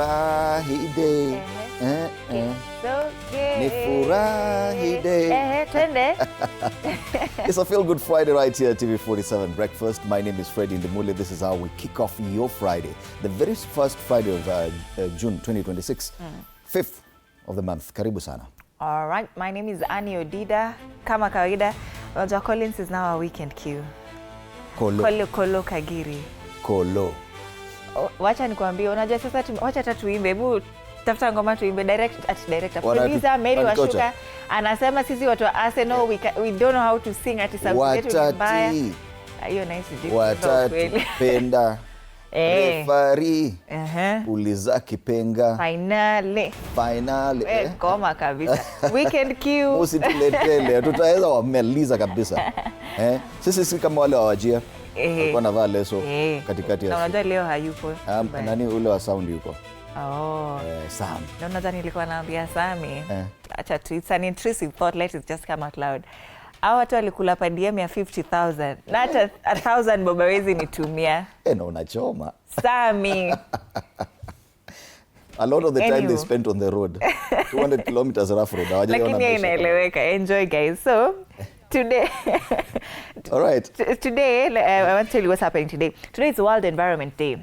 Nifurahi day. Nifurahi day. It's a feel-good Friday right here at TV47 Breakfast. My name is Freddie Ndimule. This is how we kick off your Friday. The very first Friday of June 2026. 5th of the month. Karibu sana. All right, my name is Annie Odida. Kama kawaida, Roger Collins is now our weekend cue. Kolo Kagiri. Kolo. Wacha nikwambie, unajua sasa wacha hata tuimbe. Hebu tafuta ngoma tuimbe director. Producer Mary Washuka anasema sisi watu wa Arsenal we don't know how to sing at subject mbaya. Hiyo nice jibu. Watatupenda. Refari. Uliza kipenga. Finally. Koma kabisa. Weekend cue. Usituletele, tutaweza wameliza kabisa. Sisi kama wale wawajia. Alikuwa navaa leso katikati ya. Na unajua leo hayupo. Nani ule wa sound yuko? Sam. Na unajua nilikuwa naambia Sami. Acha tu, it's an intrusive thought, let it just come out loud. Hao watu walikula per DM ya 50,000. Na hata 1,000 boba wezi nitumia. Na unachoma. Sami. A lot of the time they spent on the road. 200 kilometers rough road. Lakini inaeleweka. Enjoy guys. So today, all right. Today, I want to tell you what's happening today. Today is World Environment Day.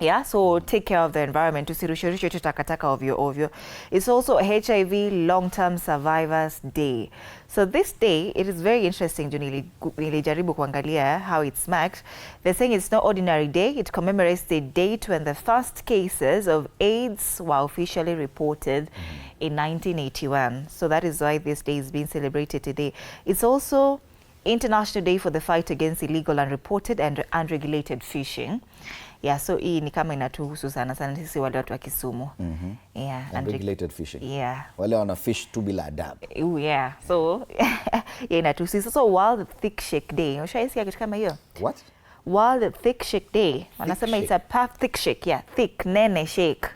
Yeah, so take care of the environment. Tusirushe takataka ovyo. It's also HIV Long-Term Survivors Day. So this day, it is very interesting. Nilijaribu kuangalia how it's marked. They're saying it's no ordinary day. It commemorates the date when the first cases of AIDS were officially reported in 1981. So that is why this day is being celebrated today. It's also International Day for the Fight Against Illegal, Unreported and Unregulated Fishing. Yeah, so hii ni kama inatuhusu sana sisi wale watu wa Kisumu. Yeah, unregulated fishing. Yeah. Wale wana fish tu bila adabu. Yeah. So inatuhusu. So World Thick Shake Day. Ushaisikia kitu kama hiyo? What? World Thick Shake Day. Wanasema it's a thick shake. Yeah, thick nene shake.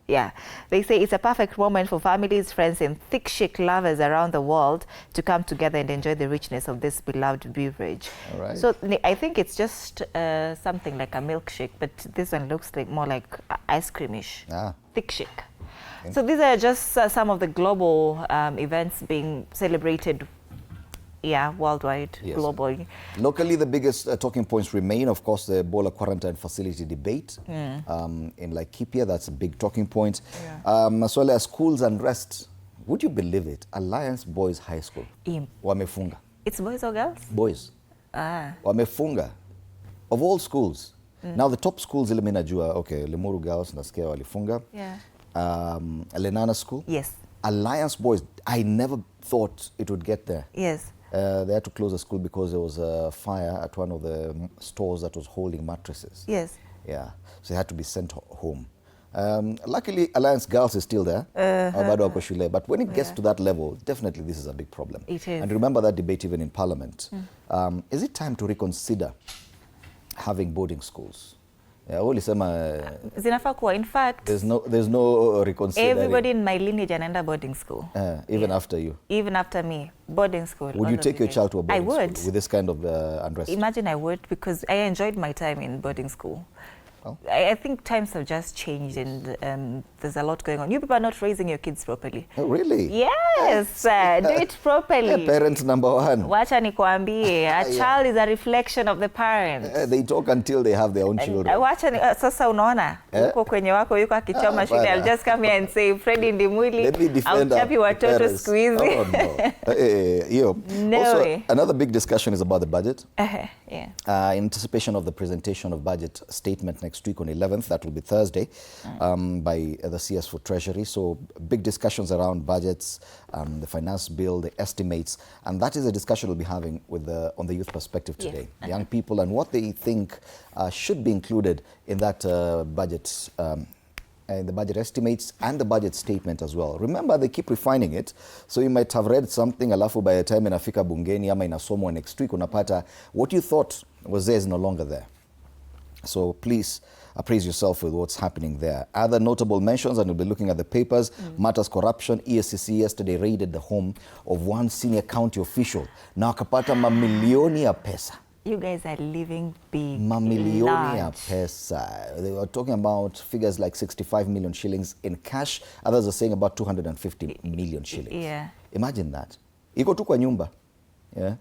Yeah. They say it's a perfect moment for families, friends and thick shake lovers around the world to come together and enjoy the richness of this beloved beverage. All right. So I think it's just something like a milkshake, but this one looks like more like ice creamish. Thick shake. So these are just some of the global events being celebrated. Yeah, worldwide, globally. Locally, the biggest talking points remain, of course, the Ebola quarantine facility debate in Laikipia. That's a big talking point. As well as schools unrest. Would you believe it? Alliance Boys High School. Wamefunga. It's boys or girls? Boys. Wamefunga. Of all schools. Now, the top schools, ile mimi najua, okay, Limuru Girls, nasikia walifunga. Lenana School. Yes. Alliance Boys, I never thought it would get there. Yes. They had to close the school because there was a fire at one of the stores that was holding mattresses. Yes. Yeah, so they had to be sent home. Luckily, Alliance Girls is still there, but when it gets to that level, definitely this is a big problem. It is. And remember that debate even in Parliament. Is it time to reconsider having boarding schools? Zinafaa kuwa, in fact, there's no reconsidering. Everybody in my lineage anaenda boarding school. Even after you. Even after me, boarding school. Would you take your child to a boarding school with this kind of unrest? Imagine I would, because I enjoyed my time in boarding school. Oh. I think times have just changed and there's a lot going on. You people are not raising your kids properly. Oh, really? Yes, do it properly. Parents number one. Wacha nikwambie, a child is a reflection of the parents. They talk until they have their own children. Wacha sasa unaona, uko kwenye wako yuko akichoma shule. I'll just come here and say, Freddie Ndimuli, I'll chapi watoto siku hizi. Oh, no. Also, another big discussion is about the budget. In anticipation of the presentation of budget statement next week on 11th, that will be Thursday, by the CS for Treasury. So big discussions around budgets, the finance bill, the estimates, and that is a discussion we'll be having with on the youth perspective today. Young people and what they think should be included in that budget, in the budget estimates and the budget statement as well. Remember, they keep refining it, so you might have read something, alafu by the time inafika bungeni ama inasomwa next week, unapata what you thought was there is no longer there. So please appraise yourself with what's happening there. Other notable mentions, and we'll be looking at the papers, matters corruption. ESCC yesterday raided the home of one senior county official. Na wakapata mamilioni ya pesa. You guys are living big. Mamilioni ya large. pesa. They were talking about figures like 65 million shillings in cash. Others are saying about 250 million shillings. Yeah. Imagine that. Iko tu kwa nyumba. Yeah.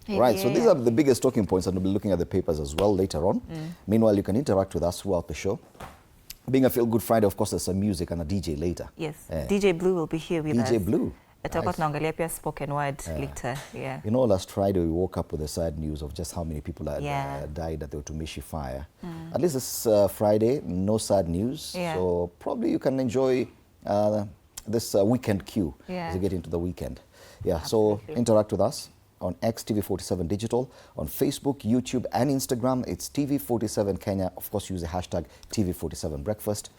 Right, so these are the biggest talking points, and we'll be looking at the papers as well later on. Meanwhile, you can interact with us throughout the show. Being a Feel Good Friday, of course, there's some music and a DJ later. Yes. DJ Blue will be here with us. DJ Blue. Tutakuwa tunaangalia pia spoken word later. Yeah. You know, last Friday we woke up with the sad news of just how many people had died at the Utumishi fire. At least this Friday, no sad news. Yeah. So probably you can enjoy this weekend queue as you get into the weekend. Yeah, Absolutely. so interact with us on X TV47 Digital, on Facebook, YouTube, and Instagram. It's TV47 Kenya. Of course, use the hashtag TV47 Breakfast.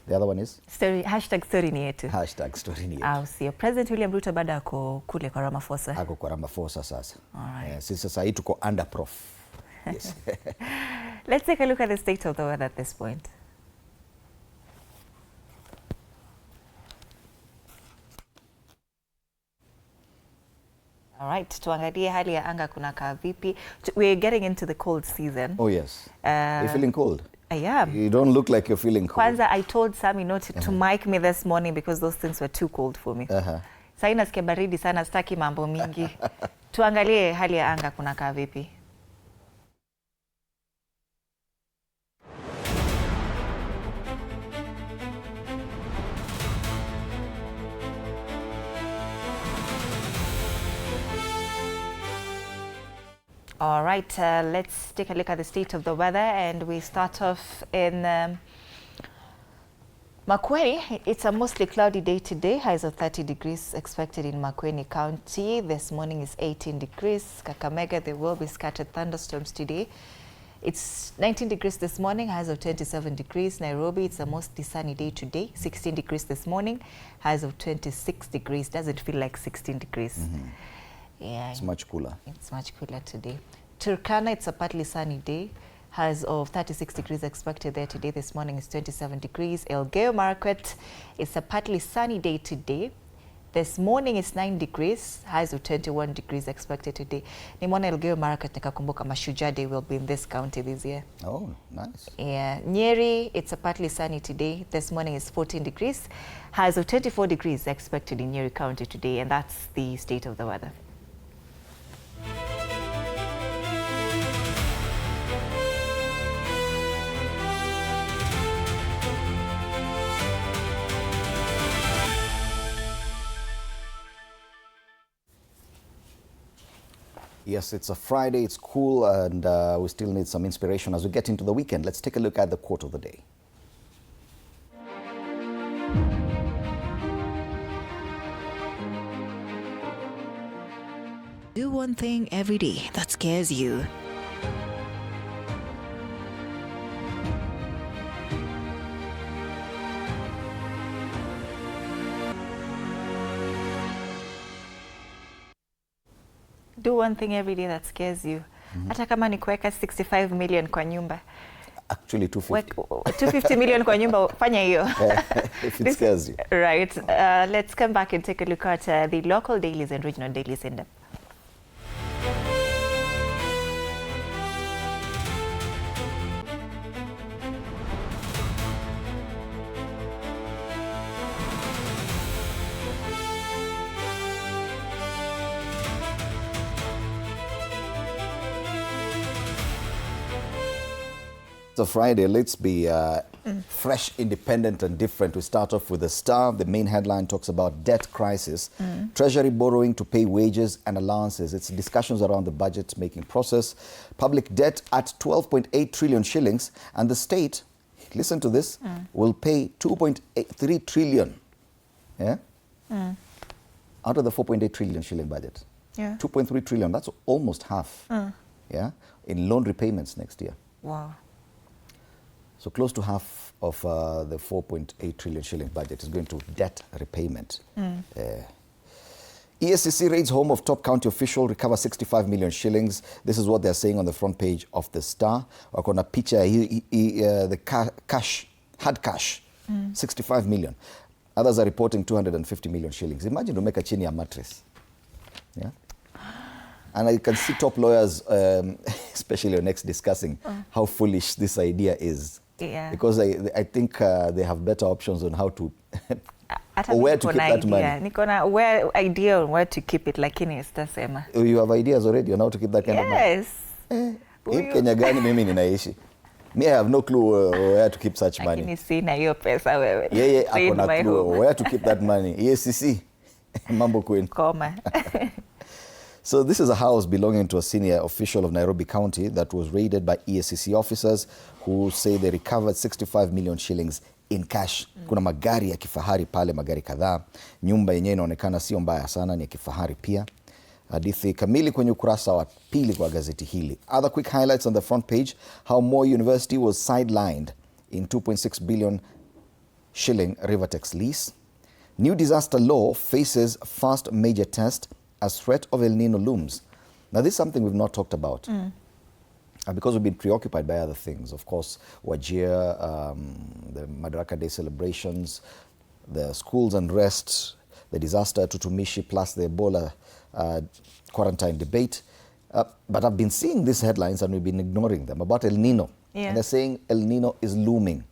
The other one is? Hashtag story ni yetu. Hashtag story ni yetu. Au sio. President William Ruto bado ako kule kwa Ramaphosa. Ako kwa Ramaphosa sasa. Alright. Sisi sasa hii tuko under prof. Yes. Let's take a look at the state of the weather at this point. All right, tuangalie hali ya anga kunakaa vipi. We're getting into the cold season. Oh yes. You're feeling cold? I am. You don't look like you're feeling cold. Kwanza, I told Sammy not to mic me this morning because those things were too cold for me. Sasa nasikia baridi sana, sitaki mambo mingi. Tuangalie hali ya anga kunakaa vipi. All right, let's take a look at the state of the weather, and we start off in Makueni. It's a mostly cloudy day today. Highs of 30 degrees expected in Makueni County. This morning is 18 degrees. Kakamega, there will be scattered thunderstorms today. It's 19 degrees this morning, highs of 27 degrees. Nairobi, it's a mostly sunny day today. 16 degrees this morning, highs of 26 degrees. Doesn't feel like 16 degrees. Yeah, it's much cooler. It's much cooler today. Turkana, it's a partly sunny day. Highs of 36 degrees expected there today. This morning is 27 degrees. Elgeyo Marakwet, it's a partly sunny day today. This morning is 9 degrees. Highs of 21 degrees expected today. Nimona Elgeyo Marakwet nikakumbuka Mashujaa Day will be in this county this year. Oh, nice. Yeah. Nyeri, it's a partly sunny today. This morning is 14 degrees. Highs of 24 degrees expected in Nyeri County today. And that's the state of the weather. Yes, it's a Friday, it's cool, and we still need some inspiration as we get into the weekend. Let's take a look at the quote of the day. Do one thing every day that scares you. Do one thing every day that scares you. Hata kama ni kuweka 65 million kwa nyumba. Actually 250. 250 million kwa nyumba, fanya hiyo. If it scares you. Right. Let's come back and take a look at the local dailies and regional dailies in them. So Friday, let's be fresh, independent, and different. We start off with the Star. The main headline talks about debt crisis, Treasury borrowing to pay wages and allowances. It's discussions around the budget-making process. Public debt at 12.8 trillion shillings, and the state, listen to this, will pay 2.3 trillion. Yeah? Out of the 4.8 trillion shilling budget. Yeah. 2.3 trillion, that's almost half. Yeah? In loan repayments next year. Wow. So close to half of the 4.8 trillion shilling budget is going to debt repayment. ESCC raids home of top county official, recover 65 million shillings. This is what they're saying on the front page of the Star. Wakona picha, the cash, hard cash, 65 million. Others are reporting 250 million shillings. Imagine to make a chini a mattress. Yeah? And I can see top lawyers, especially on X, discussing how foolish this idea is. Yeah. Because I think they have better options on how to or where to keep that money. Niko na idea on where to keep it, lakini sitasema. You have ideas already on how to keep that kind of money? Yes. Hii Kenya gani mimi ninaishi? Me, I have no clue where to keep such money. Lakini sina hiyo pesa wewe. Yeye ako na clue where to keep that money. EACC, mambo queen. Koma. So this is a house belonging to a senior official of Nairobi County that was raided by EACC officers who say they recovered 65 million shillings in cash. Kuna magari ya kifahari pale, magari kadhaa. Nyumba yenyewe inaonekana sio mbaya sana, ni ya kifahari pia. Hadithi kamili kwenye ukurasa wa pili kwa gazeti hili. Other quick highlights on the front page: how Moi University was sidelined in 2.6 billion shilling Rivertex lease. New disaster law faces first major test as threat of El Nino looms. Now this is something we've not talked about. Because we've been preoccupied by other things. Of course, Wajir, the Madaraka Day celebrations, the schools unrest, the disaster to Tumishi, plus the Ebola quarantine debate. But I've been seeing these headlines and we've been ignoring them about El Nino. Yeah. And they're saying El Nino is looming,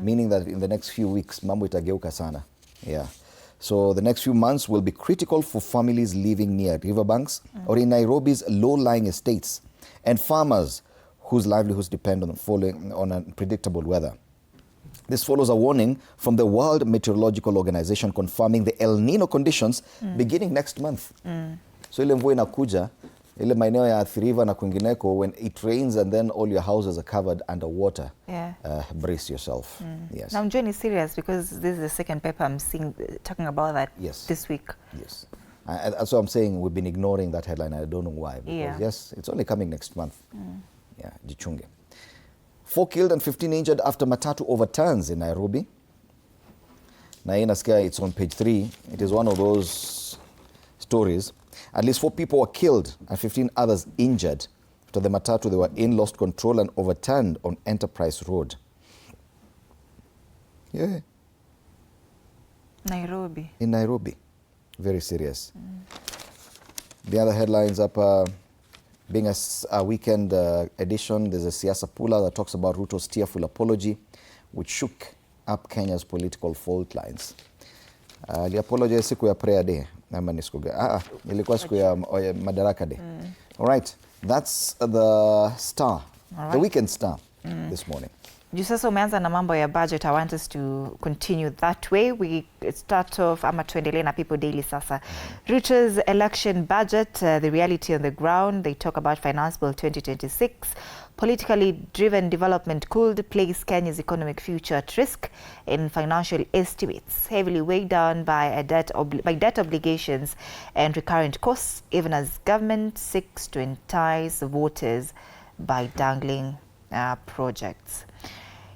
meaning that in the next few weeks, mambo itageuka sana. Yeah. So the next few months will be critical for families living near riverbanks or in Nairobi's low-lying estates and farmers whose livelihoods depend on falling on unpredictable weather. This follows a warning from the World Meteorological Organization confirming the El Nino conditions beginning next month. So ile mvua inakuja, ile maeneo ya Athi River na kwingineko, when it rains and then all your houses are covered underwater, brace yourself. Yes. Now, John is serious because this is the second paper I'm seeing talking about that this week. Yes. That's what I'm saying. We've been ignoring that headline. I don't know why. Because yes, it's only coming next month. Yeah, jichunge. 4 killed and 15 injured after matatu overturns in Nairobi. Na hii nasikia it's on page 3. It is one of those stories. At least 4 people were killed and 15 others injured after the matatu they were in lost control and overturned on Enterprise Road. Yeah. Nairobi. In Nairobi. Very serious. The other headlines up, being a weekend edition, there's a Siasa Pula that talks about Ruto's tearful apology, which shook up Kenya's political fault lines. He apologized siku ya prayer day. Ilikuwa siku ya Madaraka Day. All right, that's the Star, the Weekend Star this morning. Juu sasa umeanza na mambo ya budget. I want us to continue that way. We start off ama tuendelee na People Daily sasa. Ruto's election budget, the reality on the ground. They talk about Finance Bill 2026. Politically driven development could place Kenya's economic future at risk in financial estimates, heavily weighed down by debt obligations and recurrent costs, even as government seeks to entice voters by dangling projects.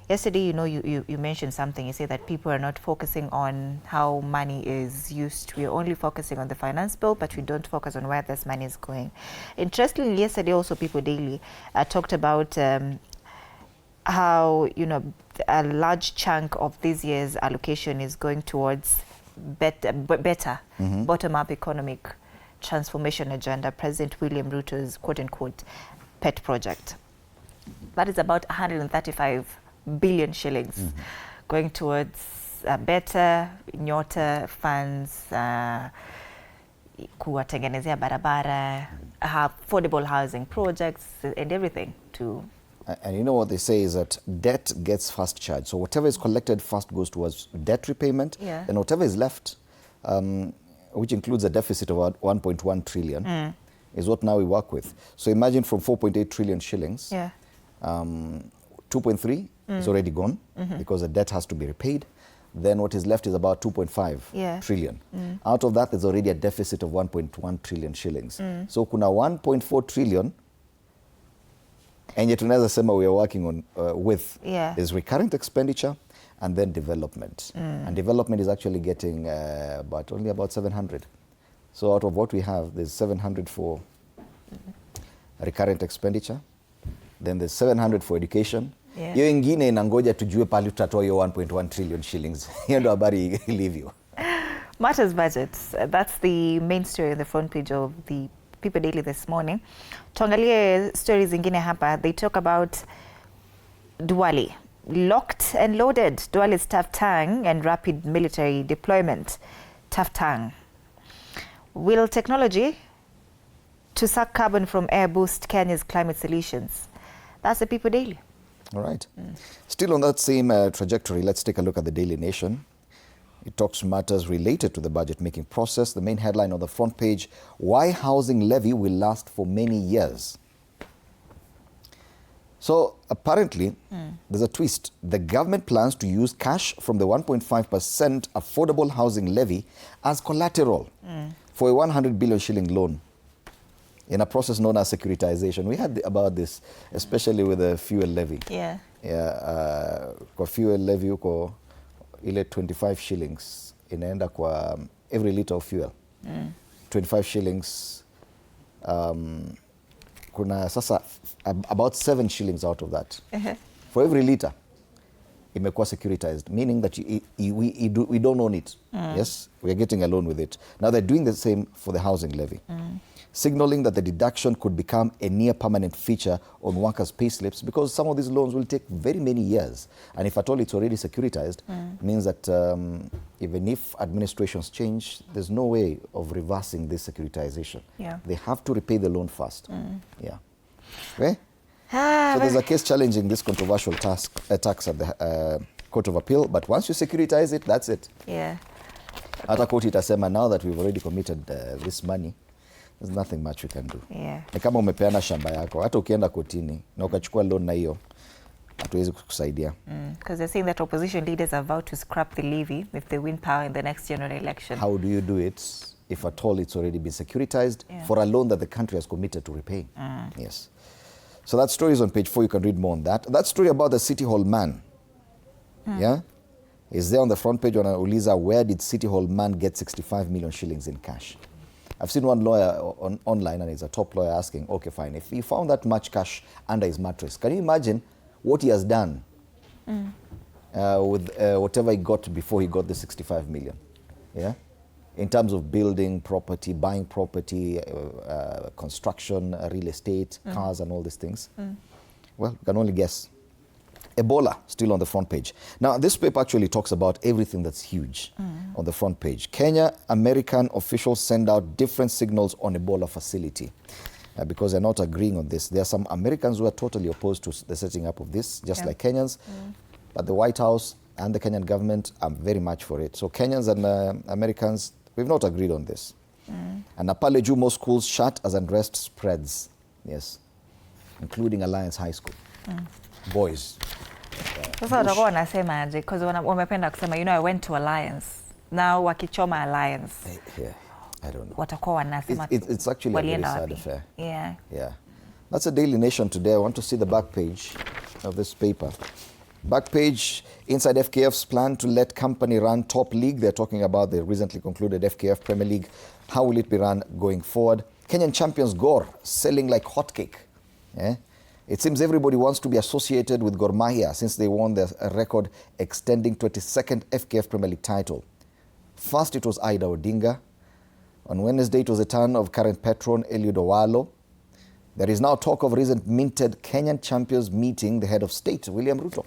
Yesterday, you mentioned something. You say that people are not focusing on how money is used. We are only focusing on the finance bill, but we don't focus on where this money is going. Interestingly, yesterday also People Daily talked about how a large chunk of this year's allocation is going towards better bottom-up economic transformation agenda, President William Ruto's quote-unquote pet project. That is about 135 billion shillings going towards better Nyota funds, kuwatengenezea barabara, affordable housing projects and everything to... And you know what they say is that debt gets fast charged. So whatever is collected first goes towards debt repayment, and whatever is left, which includes a deficit of about 1.1 trillion, is what now we work with. So imagine from 4.8 trillion shillings, 2.3 is already gone because the debt has to be repaid. Then what is left is about 2.5 trillion. Out of that, there's already a deficit of 1.1 trillion shillings. So kuna 1.4 trillion, and yet tunaweza sema we are working on with is recurrent expenditure and then development. And development is actually getting only about 700. So out of what we have, there's 700 for recurrent expenditure. Then there's 700 for education. Hiyo ingine inangoja tujue pali tutatoa hiyo 1.1 trillion shillings. Hiyo ndo habari ilivyo. Matters budgets. That's the main story on the front page of the People Daily this morning. Tuangalie stories zingine hapa. They talk about Duale. Locked and loaded. Duale's Taftang and rapid military deployment. Taftang. Will technology to suck carbon from air boost Kenya's climate solutions? That's the People Daily. All right. Still on that same trajectory, let's take a look at the Daily Nation. It talks matters related to the budget-making process. The main headline on the front page, why housing levy will last for many years. So apparently, there's a twist. The government plans to use cash from the 1.5% affordable housing levy as collateral for a 100 billion shilling loan in a process known as securitization. We heard about this, especially with the fuel levy. Yeah. Kwa fuel levy uko ile 25 shillings inaenda kwa every liter of fuel. 25 shillings. Kuna sasa about 7 shillings out of that. For every liter imekuwa securitized, meaning that we don't own it. Yes, we are getting a loan with it. Now they're doing the same for the housing levy, signaling that the deduction could become a near permanent feature on workers' pay slips because some of these loans will take very many years. And if at all it's already securitized, means that even if administrations change, there's no way of reversing this securitization. Yeah. They have to repay the loan first. Yeah. Okay? So there's a case challenging this controversial tax at the Court of Appeal, but once you securitize it, that's it. Yeah. Hata court itasema, now that we've already committed this money, there's nothing much we can do. Yeah. Ni kama umepeana shamba yako, hata ukienda kotini na ukachukua loan na hiyo, hatuwezi kukusaidia. Because they're saying that opposition leaders have vowed to scrap the levy if they win power in the next general election. How do you do it if at all it's already been securitized for a loan that the country has committed to repay? Yes. So that story is on page 4. You can read more on that. That story about the City Hall man, is there on the front page on Uliza, where did City Hall man get 65 million shillings in cash? I've seen one lawyer online, and he's a top lawyer, asking, okay, fine, if he found that much cash under his mattress, can you imagine what he has done with whatever he got before he got the 65 million? Yeah? In terms of building property, buying property, construction, real estate, cars and all these things. Well, you can only guess. Ebola, still on the front page. Now, this paper actually talks about everything that's huge on the front page. Kenya, American officials send out different signals on Ebola facility because they're not agreeing on this. There are some Americans who are totally opposed to the setting up of this, just like Kenyans. But the White House and the Kenyan government are very much for it. So Kenyans and Americans, we've not agreed on this. And Napale Jumo schools shut as unrest spreads. Yes. Including Alliance High School. Boys. Sasa watakuwa wanasema aje? Because wamependa kusema, you know, I went to Alliance. Now wakichoma Alliance. Yeah, I don't know. Watakuwa wanasema it's actually a very sad affair. Yeah. Yeah. That's a Daily Nation today. I want to see the back page of this paper. Back page, inside FKF's plan to let company run top league. They're talking about the recently concluded FKF Premier League. How will it be run going forward? Kenyan champions Gor selling like hotcake. Yeah? It seems everybody wants to be associated with Gor Mahia since they won their record extending 22nd FKF Premier League title. First it was Aida Odinga. On Wednesday it was the turn of current patron Eliud Owalo. There is now talk of recent minted Kenyan champions meeting the head of state, William Ruto.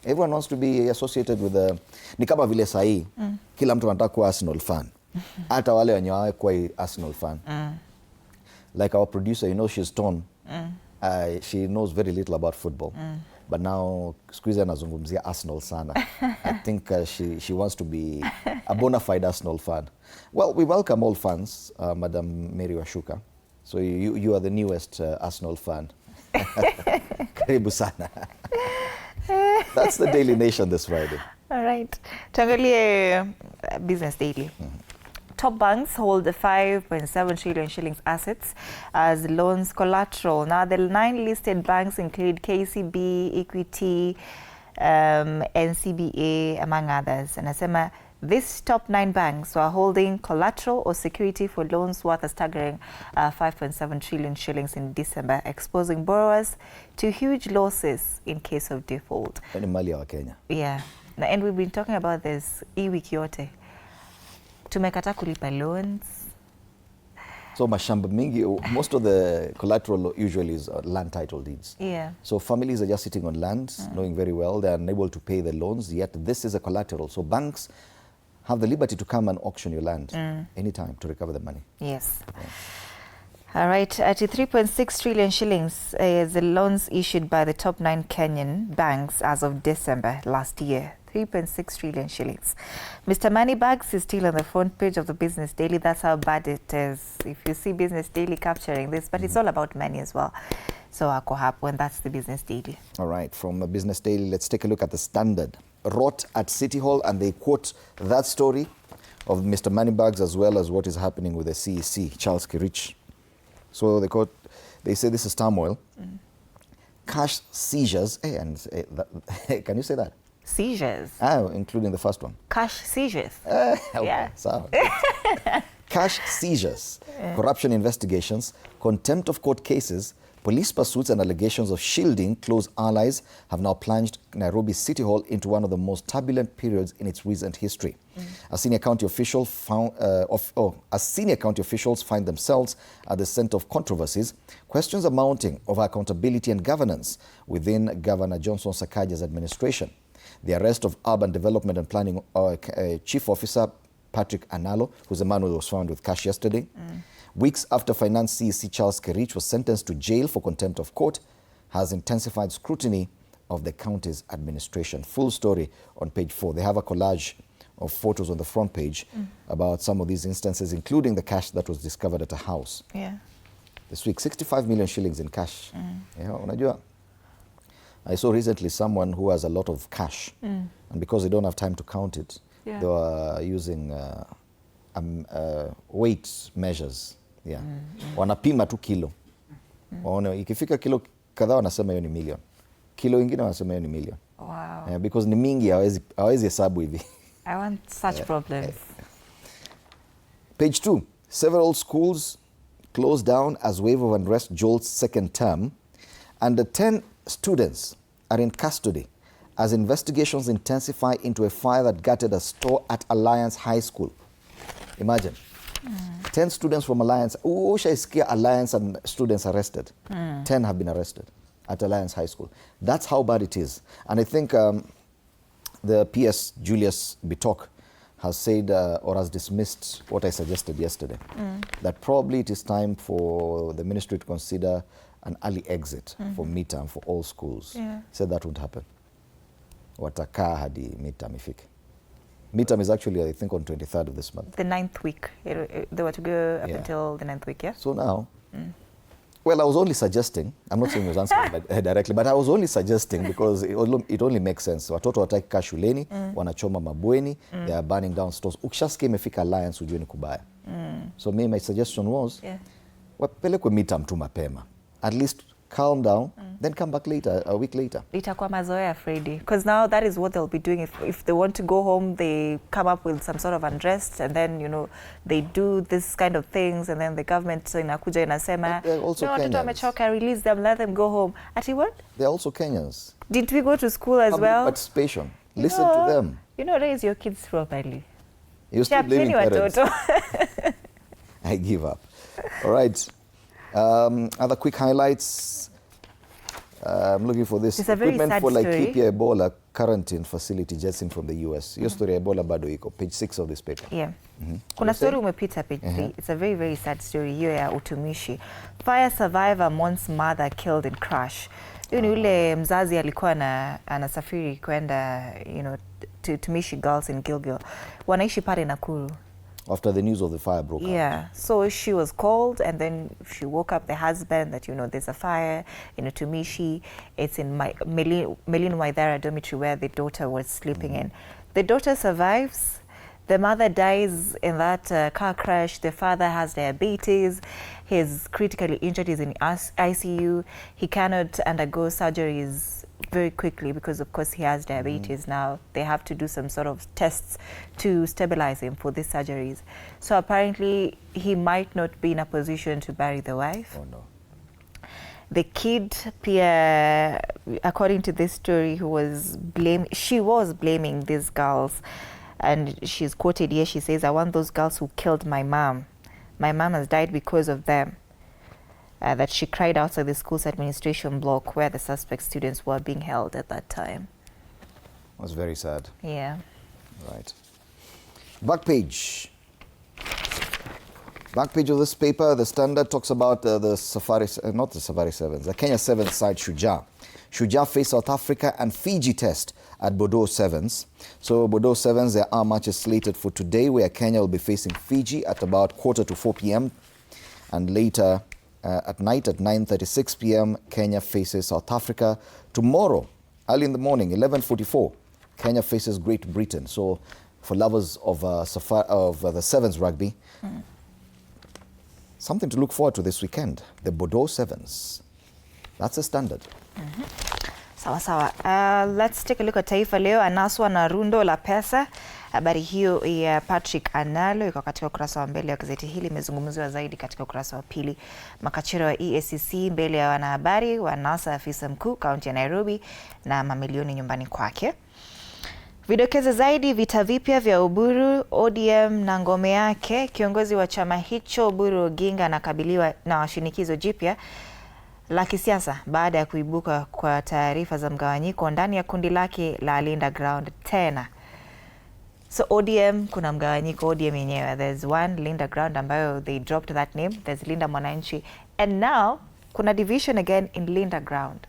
Everyone wants to be associated with the... Ni kama vile sahi, kila mtu anataka kuwa Arsenal fan. Hata wale wenye hawakuwa Arsenal fan. Like our producer, you know, she's torn. She knows very little about football. But now, squeeze anazungumzia Arsenal sana. I think she wants to be a bona fide Arsenal fan. Well, we welcome all fans, Madam Mary Washuka. So you are the newest Arsenal fan. Karibu sana. That's the Daily Nation this Friday. All right. Tuangalie Business Daily. Top banks hold the 5.7 trillion shillings assets as loans collateral. Now, the 9 listed banks include KCB, Equity, NCBA, among others. And Asema, these top 9 banks were holding collateral or security for loans worth a staggering 5.7 trillion shillings in December, exposing borrowers to huge losses in case of default. Any mali wa Kenya. Yeah. And we've been talking about this wiki yote. Tumekata kulipa loans. So mashamba mingi, most of the collateral usually is land title deeds. Yeah. So families are just sitting on land, knowing very well they are unable to pay the loans, yet this is a collateral. So banks have the liberty to come and auction your land anytime to recover the money. Yes. All right, at 3.6 trillion shillings is the loans issued by the top 9 Kenyan banks as of December last year. 3.6 trillion shillings. Mr. Moneybags is still on the front page of the Business Daily. That's how bad it is. If you see Business Daily capturing this, but it's all about money as well. So ako hapo, and that's the Business Daily. All right, from the Business Daily, let's take a look at the Standard. Rot at City Hall, and they quote that story of Mr. Moneybags as well as what is happening with the CEC, Charles Kirich. So they say this is turmoil. Cash seizures, can you say that? Seizures. Including the first one. Cash seizures. Okay, Yeah. So. Cash seizures, corruption investigations, contempt of court cases, police pursuits and allegations of shielding close allies have now plunged Nairobi City Hall into one of the most turbulent periods in its recent history. As senior county officials find themselves at the center of controversies, questions are mounting over accountability and governance within Governor Johnson Sakaja's administration. The arrest of Urban Development and Planning Chief Officer Patrick Analo, who's the man who was found with cash yesterday, weeks after Finance CEC Charles Kirich was sentenced to jail for contempt of court, has intensified scrutiny of the county's administration. Full story on page 4. They have a collage of photos on the front page about some of these instances, including the cash that was discovered at a house. Yeah. This week, 65 million shillings in cash. Yeah, unajua, I saw recently someone who has a lot of cash, and because they don't have time to count it, they were using weight measures. Yeah. Wanapima tu kilo. Waone ikifika kilo kadhaa wanasema hiyo ni million. Kilo ingine wanasema hiyo ni million. Wow. Because ni mingi hawezi hesabu hivi. I want such problems. Page 2. Several schools closed down as wave of unrest jolts second term, and the 10 students are in custody as investigations intensify into a fire that gutted a store at Alliance High School. Imagine. 10 students from Alliance. Ushaisikia Alliance and students arrested. 10 have been arrested at Alliance High School. That's how bad it is. And I think the PS, Julius Bitok, has said or has dismissed what I suggested yesterday, that probably it is time for the ministry to consider an early exit for midterm for all schools. Yeah. Said that would happen. Watakaa hadi midterm ifike. Midterm is actually, I think, on 23rd of this month. The 9th week. They were to go up until the 9th week, yeah? So now, well, I was only suggesting, I'm not saying it was answered directly, but I was only suggesting because it only makes sense. Watoto wataki kaa shuleni, wanachoma mabweni, they are burning down stores. Ukishasikia imefika Alliance, ujue ni kubaya. So my suggestion was, wapelekwe midterm tu mapema. At least calm down, then come back later, a week later. Itakuwa mazoea, Freddy. Because now that is what they'll be doing. If they want to go home, they come up with some sort of unrest, and then, you know, they do this kind of things, and then the government inakuja inasema, they're also no, watoto wamechoka, release them, let them go home. Ati what? They're also Kenyans. Didn't we go to school as Public well? participation. Listen to them. You know, raise your kids properly. You're still blaming parents. Watoto. I give up. All right. Other quick highlights. I'm looking for this. It's a very Equipment sad for story. Laikipia Ebola quarantine facility jetting from the US. Your story Ebola bado iko. Page 6 of this paper. Yeah. Kuna story umepita page 3. It's a very, very sad story. Hiyo ya utumishi. Fire survivor mourns mother killed in crash. Hiyo ni ule mzazi alikuwa anasafiri kwenda, you know, to Tumishi Girls in Gilgil. Wanaishi pale Nakuru. After the news of the fire broke out. Yeah, so she was called, and then she woke up the husband that, you know, there's a fire in a Tumishi. It's in Melin Waithera dormitory where the daughter was sleeping in. The daughter survives. The mother dies in that car crash. The father has diabetes. He's critically injured. He's in ICU. He cannot undergo surgeries very quickly because, of course, he has diabetes now. They have to do some sort of tests to stabilize him for these surgeries. So apparently he might not be in a position to bury the wife. Oh no. The kid, Pia, according to this story, she was blaming these girls, and she's quoted here. She says, "I want those girls who killed my mom. My mom has died because of them. That she cried outside the school's administration block where the suspect students were being held at that time. It was very sad. Yeah. Right. Back page. Back page of this paper, the Standard talks about the Safari, not the Safari Sevens, the Kenya Sevens side Shujaa. Shujaa face South Africa and Fiji test at Bordeaux Sevens. So Bordeaux Sevens, there are matches slated for today where Kenya will be facing Fiji at about 3:45 p.m. And later at night at 9:36 p.m. Kenya faces South Africa. Tomorrow, early in the morning, 11:44, Kenya faces Great Britain. So for lovers of the Sevens rugby, something to look forward to this weekend. The Bordeaux Sevens. That's the Standard. Sawa sawa. Let's take a look at Taifa Leo. Anaswa na rundo la pesa. Habari hiyo ya Patrick Analo iko katika ukurasa wa mbele wa gazeti hili, imezungumziwa zaidi katika ukurasa wa pili. Makachero wa EACC mbele ya wanahabari, wanasa afisa mkuu kaunti ya Nairobi na mamilioni nyumbani kwake. Vidokeze zaidi vita vipya vya Oburu, ODM na ngome yake. Kiongozi wa chama hicho Oburu Oginga anakabiliwa na shinikizo jipya la kisiasa baada ya kuibuka kwa taarifa za mgawanyiko ndani ya kundi lake la Linda Ground tena. So ODM kuna mgawanyiko ODM yenyewe. There's one Linda Ground ambayo they dropped that name. There's Linda Mwananchi. And now kuna division again in Linda Ground.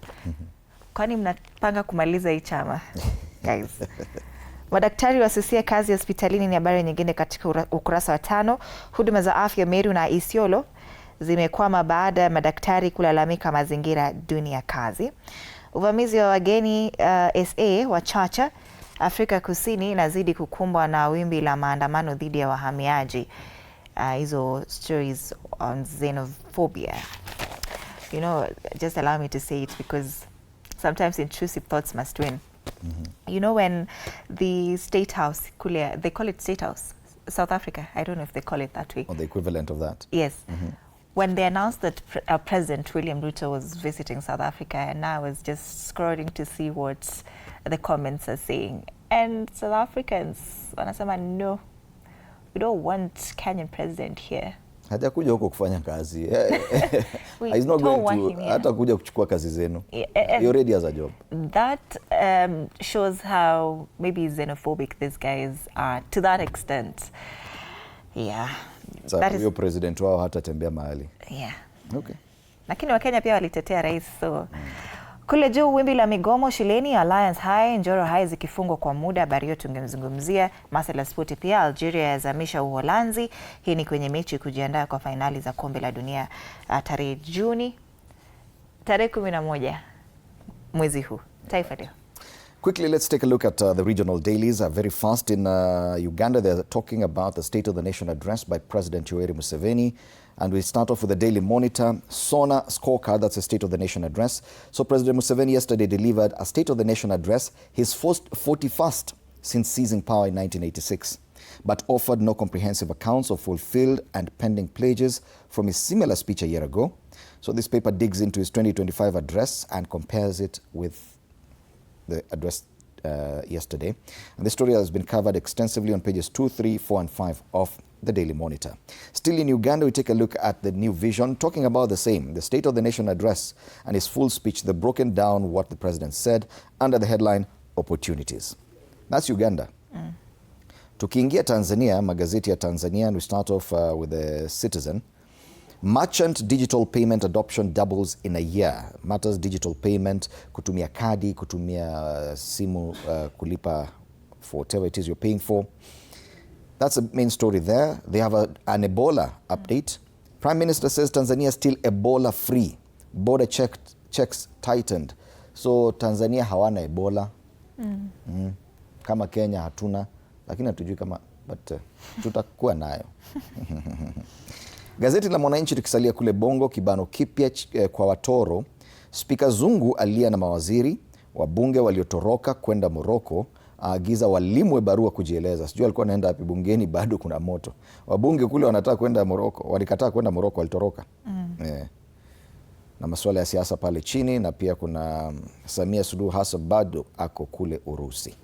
Kwani mnapanga kumaliza hii chama? Guys. Madaktari wasusia kazi hospitalini ni habari nyingine katika ukurasa wa 5. Huduma za afya Meru na Isiolo zimekwama baada ya madaktari kulalamika mazingira duni ya kazi. Uvamizi wa wageni SA wa Chacha Afrika Kusini inazidi kukumbwa na wimbi la maandamano dhidi ya wahamiaji. Hizo stories on xenophobia. You know, just allow me to say it because sometimes intrusive thoughts must win. You know, when the State House, they call it State House, South Africa, I don't know if they call it that way. Or the equivalent of that. Yes. When they announced that President William Ruto was visiting South Africa, and I was just scrolling to see what the comments are saying. And South Africans wanasema, no, we don't want Kenyan president here. Hajakuja huko kufanya kazi. He's not going to hata kuja kuchukua kazi zenu. He already has a job. That shows how maybe xenophobic these guys are to that extent. Yeah. So huyo president wao hata tembea mahali. Yeah. Okay. Lakini Wakenya pia walitetea rais, so kule juu wimbi la migomo shuleni Alliance High, Njoro High zikifungwa kwa muda. Habari hiyo tungemzungumzia. Masuala spoti pia, Algeria yazamisha Uholanzi. Hii ni kwenye mechi kujiandaa kwa fainali za kombe la dunia tarehe 11 mwezi huu. Taifa Leo. Quickly, let's take a look at the regional dailies. Very fast in Uganda, they're talking about the State of the Nation address by President Yoweri Museveni. And we start off with the Daily Monitor, SONA scorecard, that's a State of the Nation address. So President Museveni yesterday delivered a State of the Nation address, his first 41st since seizing power in 1986, but offered no comprehensive accounts of fulfilled and pending pledges from his similar speech a year ago. So this paper digs into his 2025 address and compares it with the address yesterday. And the story has been covered extensively on pages 2, 3, 4 and 5 of the Daily Monitor. Still in Uganda, we take a look at the New Vision, talking about the same, the State of the Nation address and his full speech. They've broken down what the president said under the headline, Opportunities. That's Uganda. Tukiingia Tanzania, magazeti ya Tanzania, and we start off with the Citizen. Merchant digital payment adoption doubles in a year. Matters digital payment, kutumia kadi, kutumia simu, kulipa for whatever it is you're paying for. That's the main story there. They have an Ebola update. Prime Minister says Tanzania is still Ebola free. Border checks tightened. So Tanzania hawana Ebola. Kama Kenya hatuna, lakini hatujui kama, but tutakuwa nayo. Gazeti la Mwananchi tukisalia kule Bongo, kibano kipya kwa watoro. Spika Zungu alia na mawaziri, wabunge waliotoroka kwenda Moroko, aagiza walimwe barua kujieleza. Sijui alikuwa anaenda wapi bungeni, bado kuna moto. Wabunge kule wanataka kwenda Moroko, walikataa kwenda Moroko, walitoroka. Na masuala ya siasa pale chini, na pia kuna Samia Suluhu Hassan bado ako kule Urusi.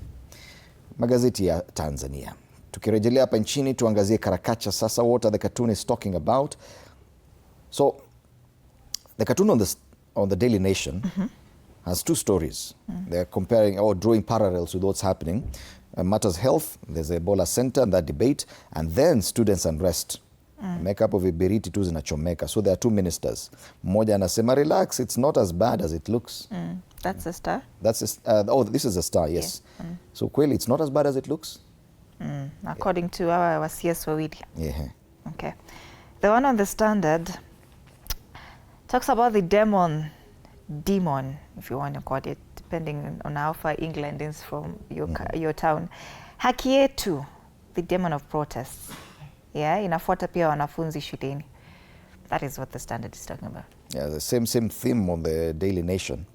Magazeti ya Tanzania. Tukirejelea hapa nchini tuangazie karakacha sasa. What are the cartoonists talking about? So the cartoon on the Daily Nation has two stories. They're comparing or drawing parallels with what's happening. Matters health, there's the Ebola center and that debate, and then students unrest. Makeup of Ibiriti tu zinachomeka. So there are two ministers. Mmoja anasema relax, it's not as bad as it looks. That's the Star? That's oh, this is a Star, yes. Yeah. So kweli, it's not as bad as it looks? According to our CS wawili. Yeah. Okay. The one on the Standard talks about the demon, if you want to call it, depending on how far England is from your town. Haki yetu, the demon of protests. Yeah, inafuata pia wanafunzi shuleni. That is what the Standard is talking about. Yeah, the same theme on the Daily Nation.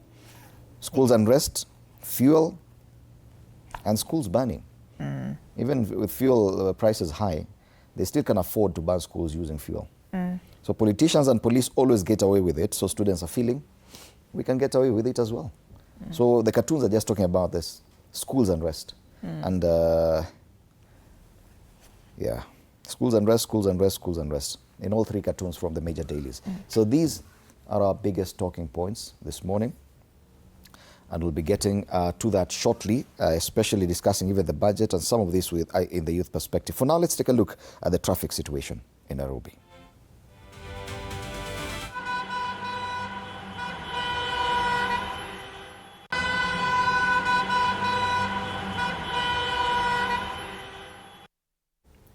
Schools unrest, fuel, and schools burning. Even with fuel prices high, they still can afford to burn schools using fuel. So politicians and police always get away with it, so students are feeling we can get away with it as well. So the cartoons are just talking about this, schools unrest. And yeah, schools unrest, schools unrest, schools unrest, in all three cartoons from the major dailies. So these are our biggest talking points this morning. And we'll be getting to that shortly, especially discussing even the budget and some of this with in the youth perspective. For now, let's take a look at the traffic situation in Nairobi.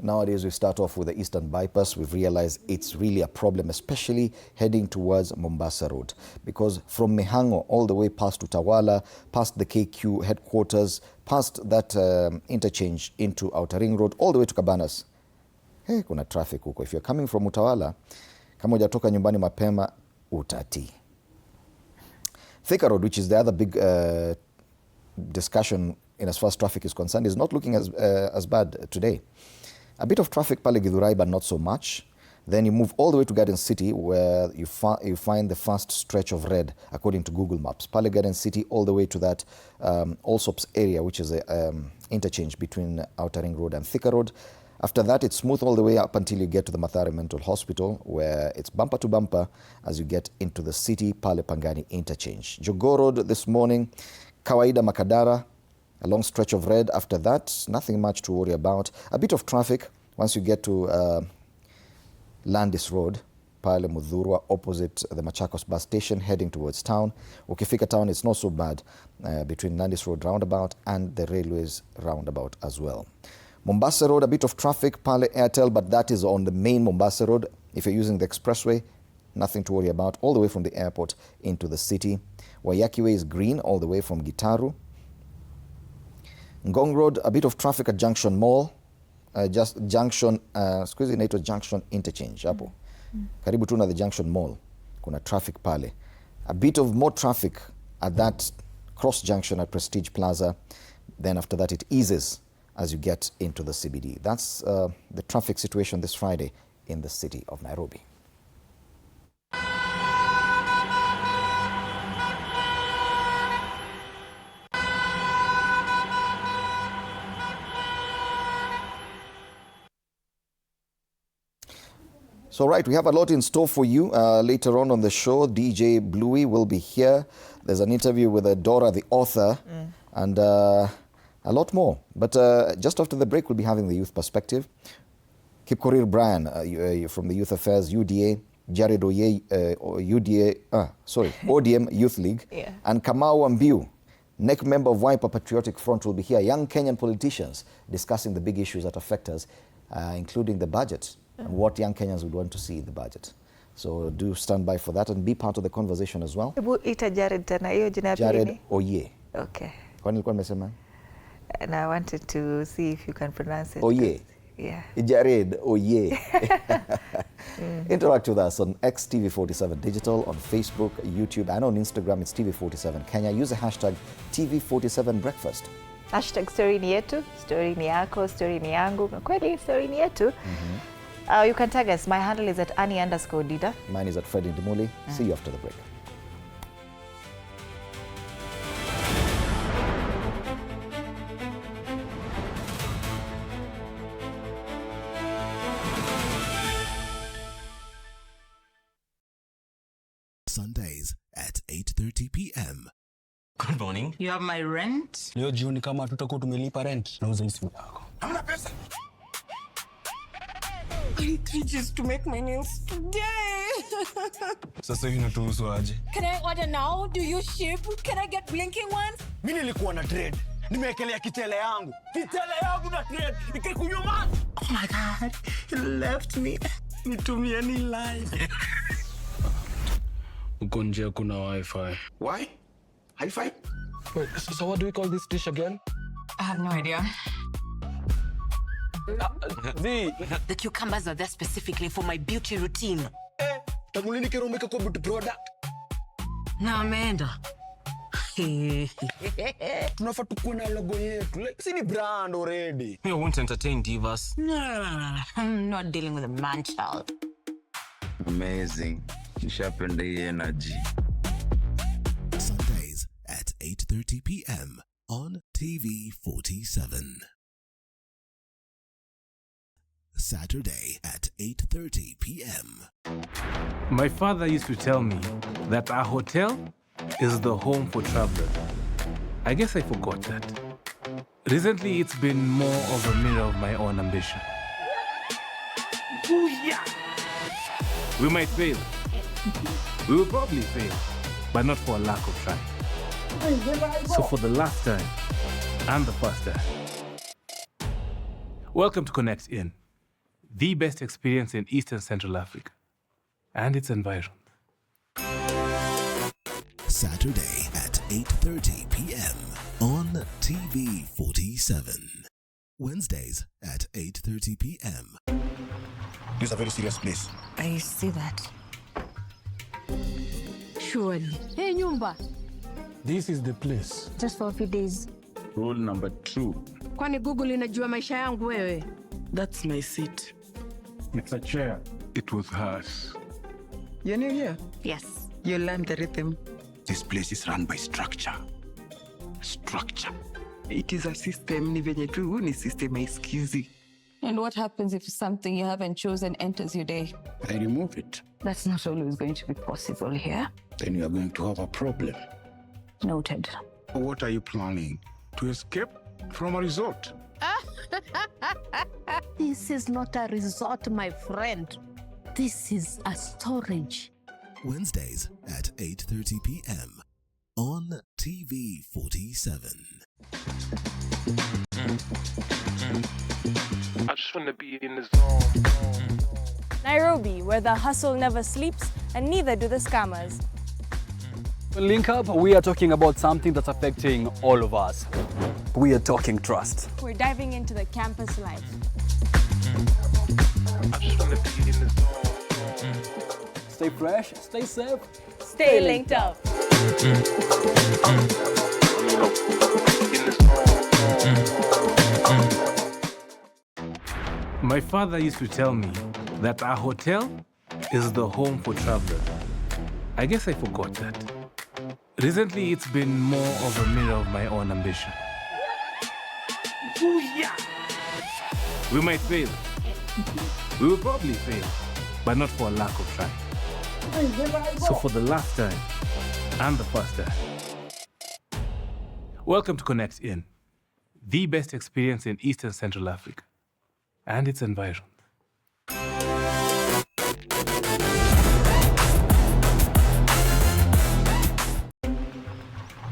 Nowadays, we start off with the Eastern Bypass. We've realized it's really a problem, especially heading towards Mombasa Road. Because from Mihango all the way past Utawala, past the KQ headquarters, past that interchange into Outer Ring Road, all the way to Cabanas. Hey, kuna traffic huko. If you're coming from Utawala, kama hujatoka nyumbani mapema, utati. Thika Road, which is the other big discussion in as far as traffic is concerned, is not looking as bad today. A bit of traffic pale Githurai, but not so much. Then you move all the way to Garden City, where you find the first stretch of red, according to Google Maps. Pale Garden City, all the way to that Allsops area, which is a interchange between Outer Ring Road and Thika Road. After that, it's smooth all the way up until you get to the Mathare Mental Hospital, where it's bumper to bumper as you get into the city, Pale Pangani interchange. Jogoo Road this morning, Kawaida Makadara, a long stretch of red. After that, nothing much to worry about. A bit of traffic once you get to Landis Road, Pale Mudhurwa, opposite the Machakos bus station, heading towards town. Ukifika town, it's not so bad between Landis Road roundabout and the railways roundabout as well. Mombasa Road, a bit of traffic, Pale Airtel, but that is on the main Mombasa Road. If you're using the expressway, nothing to worry about, all the way from the airport into the city. Waiyaki Way is green all the way from Gitaru. Ngong Road, a bit of traffic at Junction Mall, just Junction, inaitwa Junction Interchange hapo. Karibu tu na the Junction Mall, kuna traffic pale. A bit of more traffic at that cross junction at Prestige Plaza. Then after that it eases as you get into the CBD. That's the traffic situation this Friday in the city of Nairobi. So right, we have a lot in store for you later on the show. DJ Bluey will be here. There's an interview with Dora, the author, and a lot more. But just after the break, we'll be having the youth perspective. Kipkorir Brian from the Youth Affairs, UDA, Jared Oye, ODM Youth League, and Kamau Ambiu, NEC member of Wiper Patriotic Front, will be here. Young Kenyan politicians discussing the big issues that affect us, including the budget. And what young Kenyans would want to see in the budget. So do stand by for that and be part of the conversation as well. Jared Oye. Okay. Kwani nilikuwa nimesema? And I wanted to see if you can pronounce it. Oye. Yeah. Jared Oye. Interact with us on X TV47 Digital, on Facebook, YouTube, and on Instagram. It's TV47 Kenya. Use the hashtag TV47 Breakfast. Hashtag story ni yetu, story ni yako, story ni yangu. Kweli story ni yetu. You can tag us. My handle is at Annie_Dida. Mine is at Freddy Ndimuli. See you after the break. Sundays at 8:30 p.m. Good morning. You have my rent? Leo jioni kama tutakuwa tumelipa rent nauza hii simu yako. Hamna pesa. I need 3 G's to make my nails today. Sasa hivi natuhusu aje? Can I order now? Do you ship? Can I get blinking ones? Mimi nilikuwa na trade. Nimewekelea kitele yangu. Kitele yangu na trade. Ikikunyuma. Oh my God. You left me. Nitumie ni live. Uko nje kuna wifi. Why? High five? Wait, so what do we call this dish again? I have no idea. The cucumbers are there specifically for my beauty routine. Tamulini kero umeka kwa beauty product. Na ameenda. Tunafaa tukuwe na logo yetu. Like, si ni brand already. We won't entertain divas. No. I'm not dealing with a man child. Amazing. Nishapenda hii energy. Sundays at 8:30 p.m. on TV47. Saturday at 8:30 p.m. My father used to tell me that our hotel is the home for travelers. I guess I forgot that. Recently, it's been more of a mirror of my own ambition. Ooh, yeah. We might fail. We will probably fail, but not for a lack of trying. So for the last time, and the first time, welcome to Connect In, the best experience in Eastern Central Africa and its environs. Saturday at 8:30 p.m. on TV47. Wednesdays at 8:30 p.m. This is a very serious place. I see that. Surely. Hey, Nyumba. This is the place. Just for a few days. Rule number 2. Kwani Google inajua maisha yangu wewe? That's my seat. It's a chair. It was hers. You're new here? Yes. You learned the rhythm. This place is run by structure. Structure. It is a system. Ni venye tu ni system haisikizi. And what happens if something you haven't chosen enters your day? I remove it. That's not always going to be possible here. Then you are going to have a problem. Noted. What are you planning? To escape from a resort? This is not a resort, my friend. This is a storage. Wednesdays at 8:30 p.m. on TV47. I just want to be in the zone. Nairobi, where the hustle never sleeps and neither do the scammers. Link Up, we are talking about something that's affecting all of us. We are talking trust. We're diving into the campus life. I just want to be in the zone. Stay fresh, stay safe, Stay linked up. My father used to tell me that our hotel is the home for travelers. I guess I forgot that. Recently, it's been more of a mirror of my own ambition. Ooh, yeah. We might fail. We will probably fail, but not for a lack of trying. So for the last time, and the first time, welcome to Connect In, the best experience in Eastern Central Africa and its environs.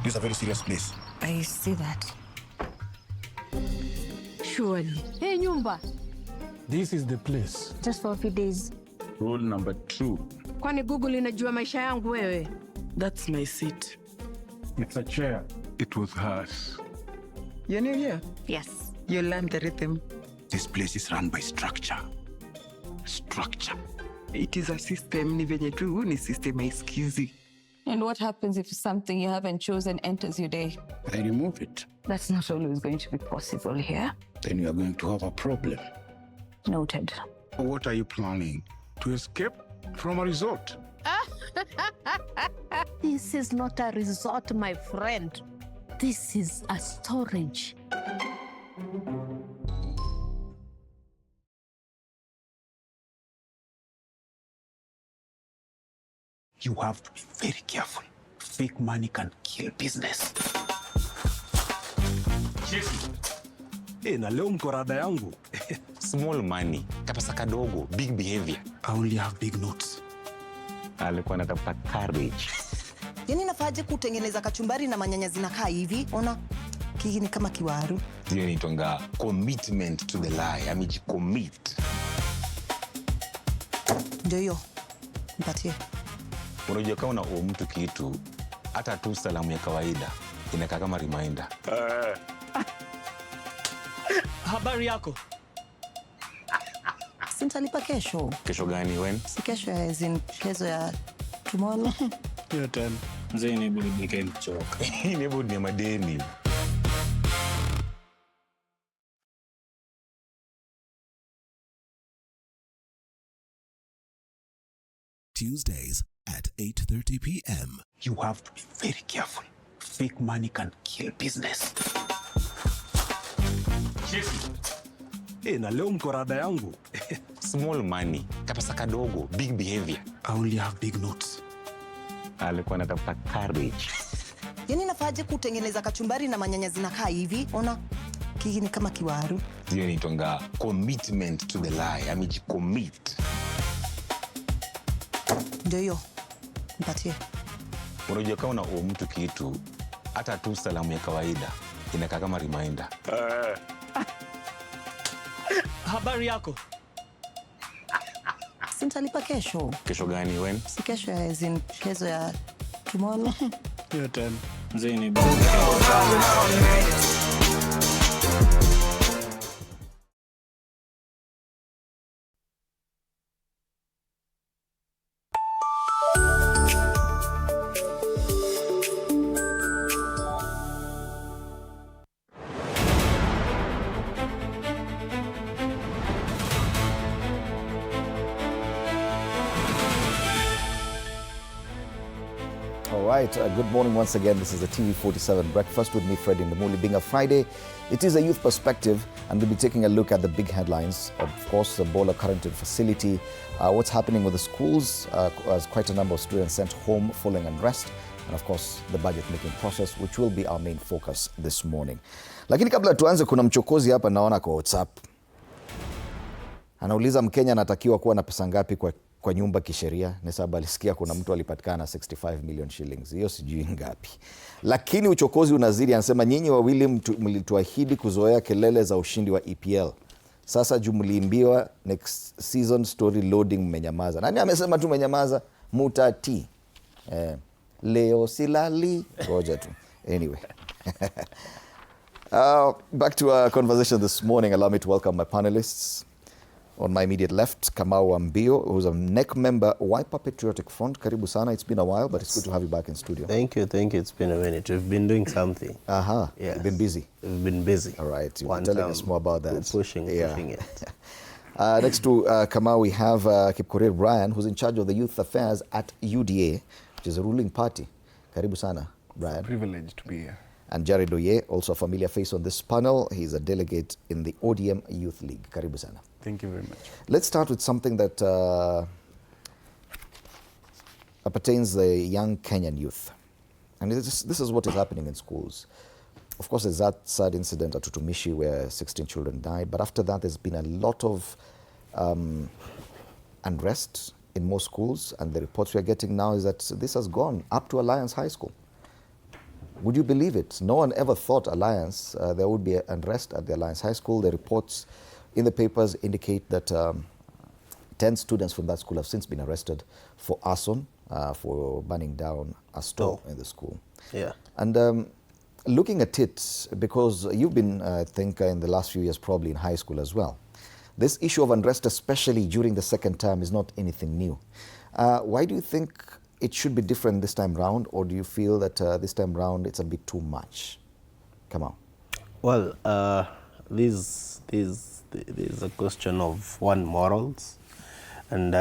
This is a very serious place. I see that. Surely. Hey, Nyumba. This is the place. Just for a few days. Rule number 2. Kwani Google inajua maisha yangu wewe? That's my seat. It's a chair. It was hers. You're new here? Yes. You learned the rhythm. This place is run by structure. Structure. It is a system. Ni venye tu ni system haisikizi. And what happens if something you haven't chosen enters your day? I remove it. That's not always going to be possible here. Then you are going to have a problem. Noted. What are you planning? To escape from a resort? This is not a resort, my friend. This is a storage. You have to be very careful. Fake money can kill business. Na leo mko rada yangu. Small money, kapasa kadogo, big behavior. I only have big notes. Alikuwa anatafuta courage. Yaani nafaje kutengeneza kachumbari na manyanya zinakaa hivi? Ona kiki ni kama kiwaru. Hiyo inaitwa commitment to the lie. Amejicommit. Ndio hiyo. Mpatie. Unajua kama una mtu kitu, hata tu salamu ya kawaida inakaa kama reminder. Habari yako? Sintalipa kesho. Kesho gani when? Si kesho as in kesho ya tomorrow. Hiyo tena. Mzee ni budi nikeni choka. Ni budi ni madeni. Tuesdays at 8:30 p.m. You have to be very careful. Fake money can kill business. Na leo mko rada yangu. Small money, kapasa kadogo, big behavior. I only have big notes. Alikuwa anatafuta courage. Yaani nafaje kutengeneza kachumbari na manyanya zinakaa hivi? Ona kiki ni kama kiwaru. Hiyo inaitwa commitment to the lie. Amejicommit. Ndio hiyo. Mpatie. Unajua kama una mtu kitu, hata tu salamu ya kawaida inakaa kama reminder. Habari yako? Sintalipa kesho. Kesho gani when? Si kesho as in kesho ya tomorrow. Hiyo tena. Mzee ni budi. All right, good morning once again. This is the TV47 Breakfast with me, Freddie Ndamuli. Being a Friday, it is a youth perspective, and we'll be taking a look at the big headlines. Of course, the Bola quarantine facility, what's happening with the schools, as quite a number of students sent home following unrest, and of course, the budget-making process, which will be our main focus this morning. Lakini kabla tuanze, kuna mchokozi hapa naona kwa WhatsApp. Anauliza Mkenya anatakiwa kuwa na pesa ngapi kwa nyumba kisheria. Ni sababu alisikia kuna mtu alipatikana 65 million shillings. Hiyo sijui ngapi. Lakini uchokozi unazidi, anasema nyinyi wawili mlituahidi kuzoea kelele za ushindi wa EPL. Sasa mliimbiwa next season story loading mmenyamaza. Nani amesema tu mmenyamaza? Mutati. Leo silali. Ngoja tu. Anyway. Back to our conversation this morning. Allow me to welcome my panelists. On my immediate left, Kamau Ambio, who's a NEC member, Wiper Patriotic Front. Karibu sana. It's been a while, but it's good to have you back in studio. Thank you. It's been a minute. We've been doing something. Yes. You've been busy. We've been busy. All right. You'll be telling us more about that. Pushing it. Next to Kamau, we have Kipkorir Brian, who's in charge of the youth affairs at UDA, which is a ruling party. Karibu sana, Brian. It's a privilege to be here. And Jared Oye, also a familiar face on this panel. He's a delegate in the ODM Youth League. Karibu sana. Thank you very much. Let's start with something that pertains the young Kenyan youth. And this is what is happening in schools. Of course, there's that sad incident at Tutumishi where 16 children died. But after that, there's been a lot of unrest in most schools. And the reports we're getting now is that this has gone up to Alliance High School. Would you believe it? No one ever thought Alliance, there would be unrest at the Alliance High School. The reports in the papers indicate that 10 students from that school have since been arrested for arson, for burning down a store in the school. Yeah. And looking at it, because you've been, I think, in the last few years probably in high school as well, this issue of unrest, especially during the second term, is not anything new. Why do you think it should be different this time round, or do you feel that this time round it's a bit too much? Come on. Well, this is a question of morals and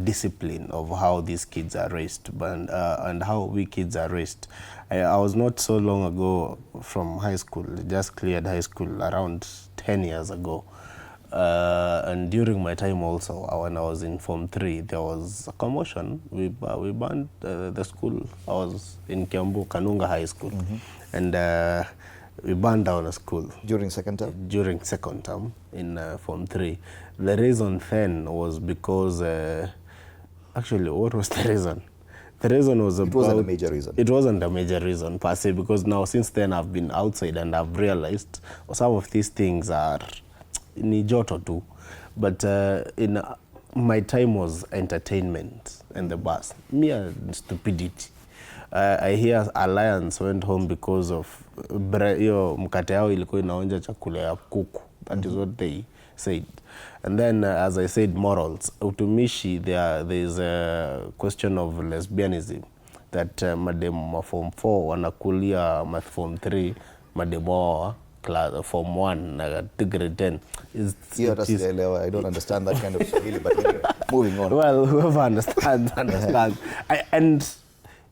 discipline of how these kids are raised and how we kids are raised. I was not so long ago from high school, just cleared high school around 10 years ago. And during my time also, when I was in Form 3, there was a commotion. We banned the school. I was in Kiambu, Kanunga High School. And we burned down a school. During second term? During second term in Form 3. The reason then was because, actually, what was the reason? The reason was about... It wasn't a major reason. It wasn't a major reason, per se, because now, since then, I've been outside and I've realized some of these things are ni joto too. But in my time was entertainment and the bus. Mere stupidity. I hear Alliance went home because of mkate yao ilikuwa inaonja chakula ya kuku. That is what they said. And then, as I said, morals. Utumishi, there is a question of lesbianism. That madem Form 4 wanakulia math Form 3, madem wa class Form 1 na grade 10. I don't understand that kind of Swahili, but anyway, moving on. Well, whoever understands, understands. And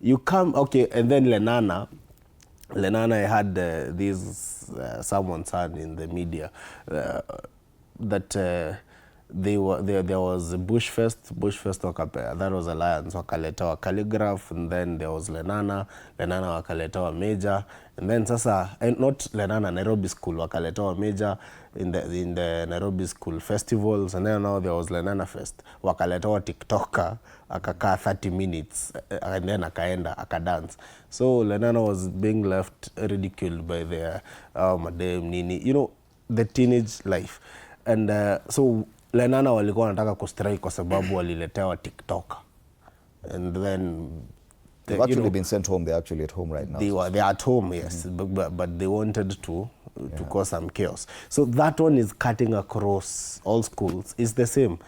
you come, okay, and then Lenana, I had someone said in the media that there was Bushfest that was Alliance, wakaleta calligraph, and then there was Lenana wakaleta Major, and then sasa, not Lenana, Nairobi School wakaleta Major in the Nairobi School festivals, and then now there was Lenana Fest, wakaleta TikToker, akakaa 30 minutes, and then akadance. So Lenana was being left ridiculed by their madam nini, you know, the teenage life. And so Lenana walikuwa wanataka kustrike kwa sababu waliletewa TikTok. And then they've actually been sent home. They're actually at home right now. They are at home, yes, but they wanted to cause some chaos. So that one is cutting across all schools. It's the same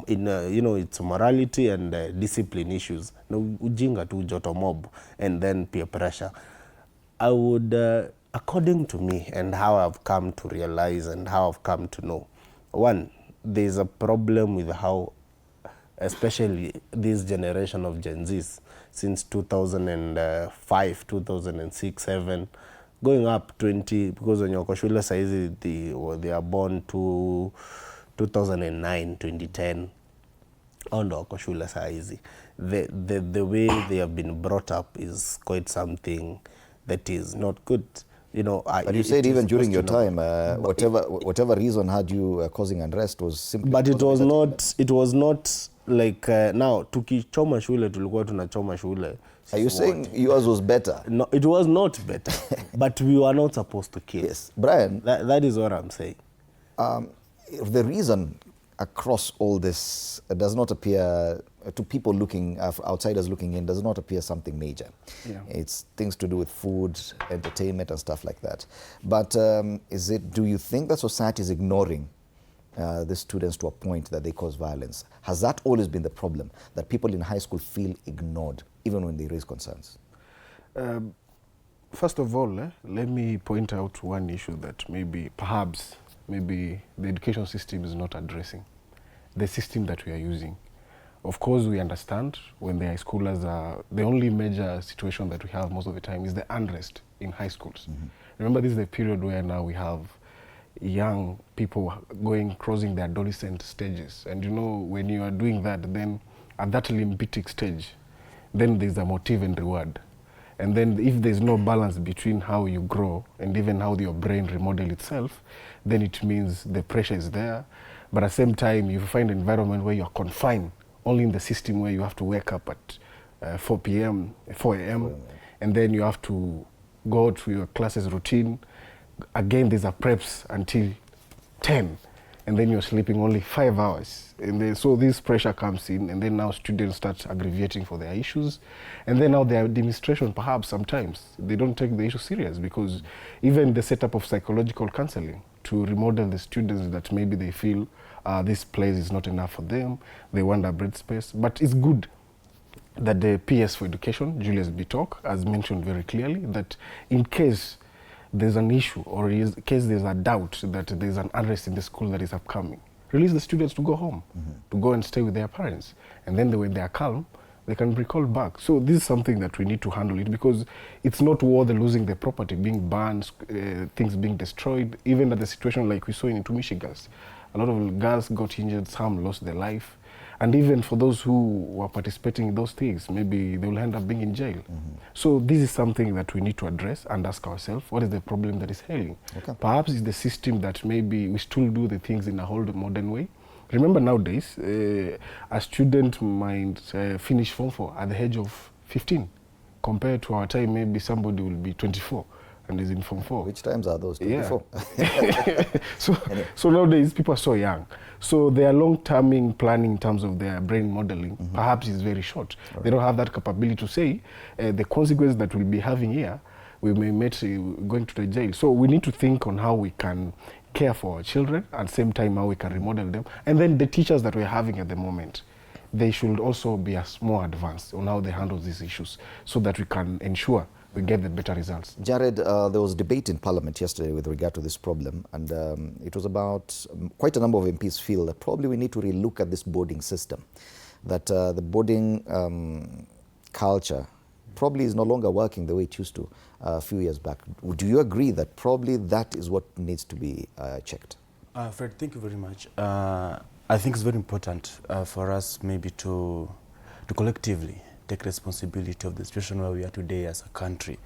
in it's morality and discipline issues. No ujinga tu joto mob and then peer pressure. I would according to me and how I've come to realize and how I've come to know, one, there's a problem with how, especially this generation of Gen Zs, since 2005, 2006, 7, going up 20, because when you're shule saizi, they are born to 2009, 2010, and shule saizi. The way they have been brought up is quite something that is not good. You know, but you said even during your time, whatever reason had you causing unrest was simply. But it was not. It was not like now. Tukichoma shule tulikuwa tunachoma shule. Are you saying yours was better? No, it was not better. But we were not supposed to kill. Yes, Brian. That is what I'm saying. The reason across all this does not appear to people looking, outsiders looking in, does not appear something major. Yeah. It's things to do with food, entertainment, and stuff like that. But do you think that society is ignoring the students to a point that they cause violence? Has that always been the problem, that people in high school feel ignored, even when they raise concerns? First of all, let me point out one issue that perhaps the education system is not addressing. The system that we are using. Of course, we understand when the high schoolers are, the only major situation that we have most of the time is the unrest in high schools. Remember, this is the period where now we have young people crossing the adolescent stages. And you know, when you are doing that, then at that limbitic stage, then there's a motive and reward. And then if there's no balance between how you grow and even how your brain remodel itself, then it means the pressure is there. But at the same time, you find an environment where you're confined only in the system where you have to wake up at 4 a.m, and then you have to go to your classes routine. Again, there's a preps until 10, and then you're sleeping only 5 hours. And then, so this pressure comes in, and then now students start aggravating for their issues. And then now the administration, perhaps sometimes, they don't take the issue serious, because even the setup of psychological counseling to remodel the students that maybe they feel this place is not enough for them, they want a breath space. But it's good that the PS for Education, Julius Bitok, has mentioned very clearly that in case there's an issue or in case there's a doubt that there's an unrest in the school that is upcoming, release the students to go home, to go and stay with their parents. And then when they are calm, they can be called back. So this is something that we need to handle it, because it's not worth losing the property, being burned, things being destroyed, even at the situation like we saw in Tumishi Girls. A lot of girls got injured, some lost their life. And even for those who were participating in those things, maybe they will end up being in jail. So this is something that we need to address and ask ourselves, what is the problem that is hailing? Perhaps it's the system that maybe we still do the things in a whole modern way. Remember nowadays, a student might finish Form 4 at the age of 15. Compared to our time, maybe somebody will be 24 and is in Form 4. Which times are those? 24? Yeah. So nowadays, people are so young. So their long-term planning in terms of their brain modeling perhaps is very short. Right. They don't have that capability to say the consequences that we'll be having here, we may meet going to the jail. So we need to think on how we can care for our children, at the same time how we can remodel them. And then the teachers that we're having at the moment, they should also be more advanced on how they handle these issues so that we can ensure we get the better results. Jared, there was debate in Parliament yesterday with regard to this problem, and it was about quite a number of MPs feel that probably we need to relook at this boarding system, that the boarding culture probably is no longer working the way it used to a few years back. Do you agree that probably that is what needs to be checked? Fred, thank you very much. I think it's very important for us maybe to collectively take responsibility of the situation where we are today as a country.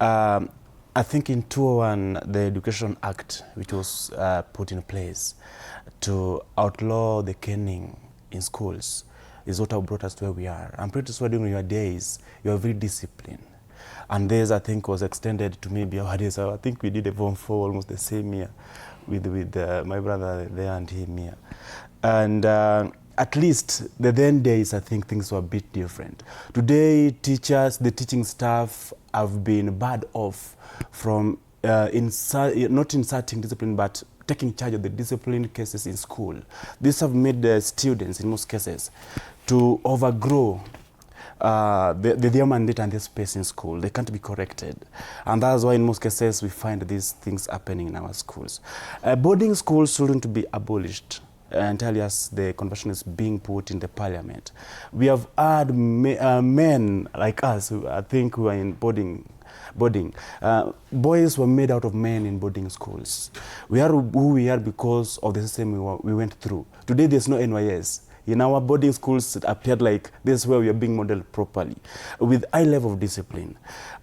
I think in 2001, the Education Act, which was put in place to outlaw the caning in schools, is what brought us to where we are. I'm pretty sure during your days, you are very disciplined. And this, I think, was extended to maybe our days. I think we did a Form 4 almost the same year with my brother there and him here. And at least the then days, I think things were a bit different. Today, teachers, the teaching staff have been barred off from not inserting discipline, but taking charge of the discipline cases in school. These have made the students, in most cases, to overgrow their mandate and their space in school. They can't be corrected. And that's why in most cases we find these things happening in our schools. Boarding schools shouldn't be abolished entirely as the conversion is being put in the Parliament. We have had men like us, who I think who are in boarding. Boys were made out of men in boarding schools. We are who we are because of the system we went through. Today there's no NYS. In our boarding schools, it appeared like this is where we are being modeled properly, with high level of discipline.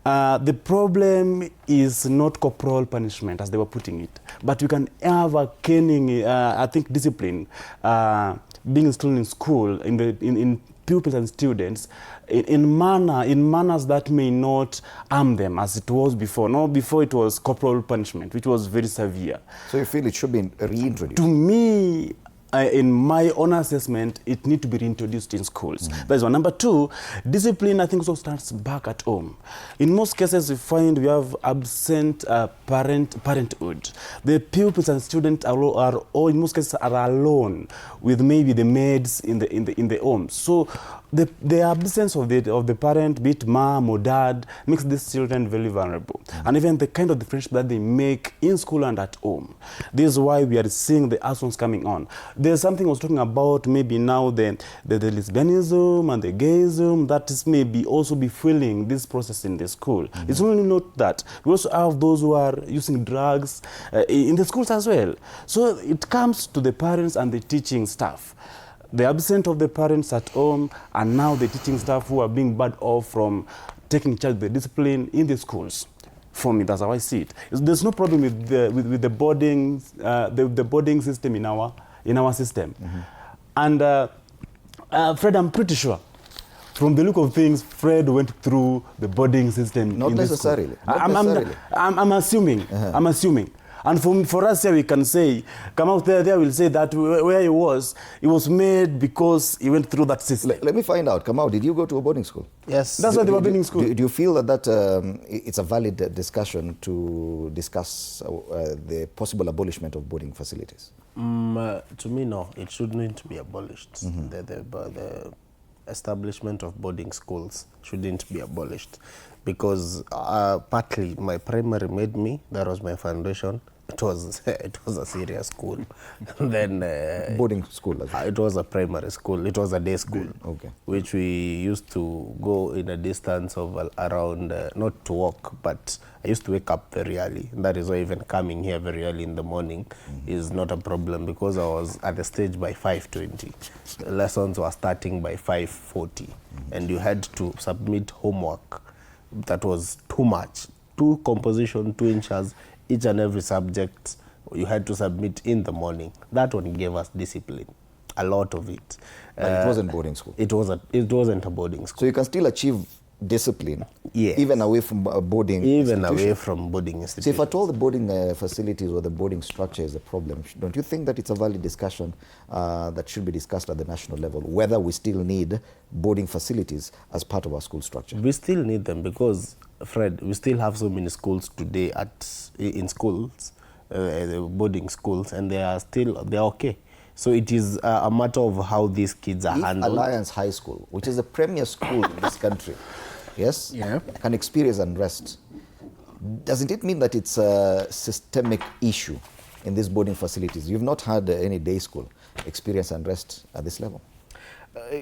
The problem is not corporal punishment, as they were putting it, but we can have a caning, I think, discipline being installed in school, in pupils and students, in manners that may not harm them as it was before. No, before it was corporal punishment, which was very severe. So you feel it should be reintroduced? To me, in my own assessment, it needs to be reintroduced in schools. That is one. Number two, discipline, I think, also starts back at home. In most cases, we find we have absent parenthood. The pupils and students are all, in most cases, are alone with maybe the maids in the home. So the absence of the parent, be it mom or dad, makes these children very vulnerable. And even the kind of the friendship that they make in school and at home. This is why we are seeing the actions coming on. There's something I was talking about, maybe now the lesbianism and the gayism, that is maybe also be fueling this process in the school. It's only not that. We also have those who are using drugs in the schools as well. So it comes to the parents and the teaching staff. The absence of the parents at home, and now the teaching staff who are being barred off from taking charge of the discipline in the schools. For me, that's how I see it. There's no problem with the boarding system in our system. And Fred, I'm pretty sure, from the look of things, Fred went through the boarding system. Not necessarily. I'm assuming. I'm assuming. And for us here, we can say, come out there will say that where he was made because he went through that system. Let me find out. Kamau, did you go to a boarding school? Yes. That's why they were boarding school. Do you feel that it's a valid discussion to discuss the possible abolishment of boarding facilities? To me, no. It shouldn't be abolished. The establishment of boarding schools shouldn't be abolished because partly my primary made me, that was my foundation, it was a serious school. Then boarding school. It was a primary school. It was a day school. Okay. Which we used to go in a distance of around not to walk, but I used to wake up very early. That is why even coming here very early in the morning is not a problem, because I was at the stage by 5:20. Lessons were starting by 5:40, and you had to submit homework. That was too much. 2 composition, 2 inches, each and every subject you had to submit in the morning. That one gave us discipline, a lot of it. But it wasn't boarding school. It wasn't a boarding school. So you can still achieve discipline, yes, even away from boarding even away from boarding institutions. So if at all the boarding facilities or the boarding structure is a problem, don't you think that it's a valid discussion that should be discussed at the national level, whether we still need boarding facilities as part of our school structure? We still need them because, Fred, we still have so many schools today in schools, boarding schools, and they're okay. So it is a matter of how these kids are handled. Alliance High School, which is a premier school in this country, yes, can experience unrest, doesn't it mean that it's a systemic issue in these boarding facilities? You've not had any day school experience unrest at this level.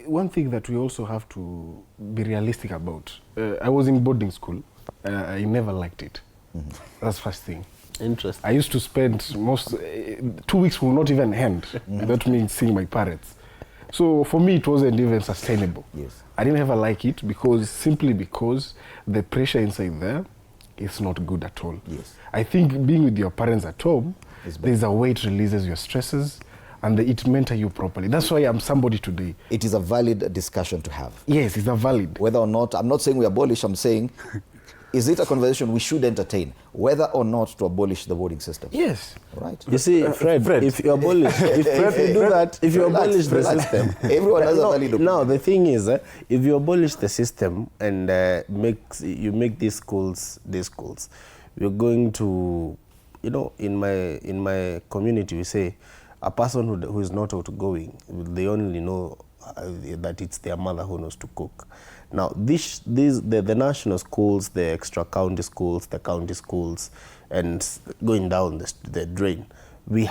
One thing that we also have to be realistic about, I was in boarding school. I never liked it. That's first thing. Interesting. I used to spend 2 weeks will not even end without me seeing my parents. So for me, it wasn't even sustainable. Yes. I didn't ever like it simply because the pressure inside there is not good at all. Yes. I think being with your parents at home, there's a way it releases your stresses and it mentor you properly. That's why I'm somebody today. It is a valid discussion to have. Yes, it's a valid. Whether or not, I'm not saying we abolish, I'm saying, is it a conversation we should entertain, whether or not to abolish the voting system? Yes. Right. You see, Fred, if you abolish, if you abolish the system, everyone has a valid opinion. No, the thing is, if you abolish the system and you make these schools, we're going to, in my community, we say, a person who is not outgoing, they only know that it's their mother who knows to cook. Now, the national schools, the extra county schools, the county schools, and going down the drain, we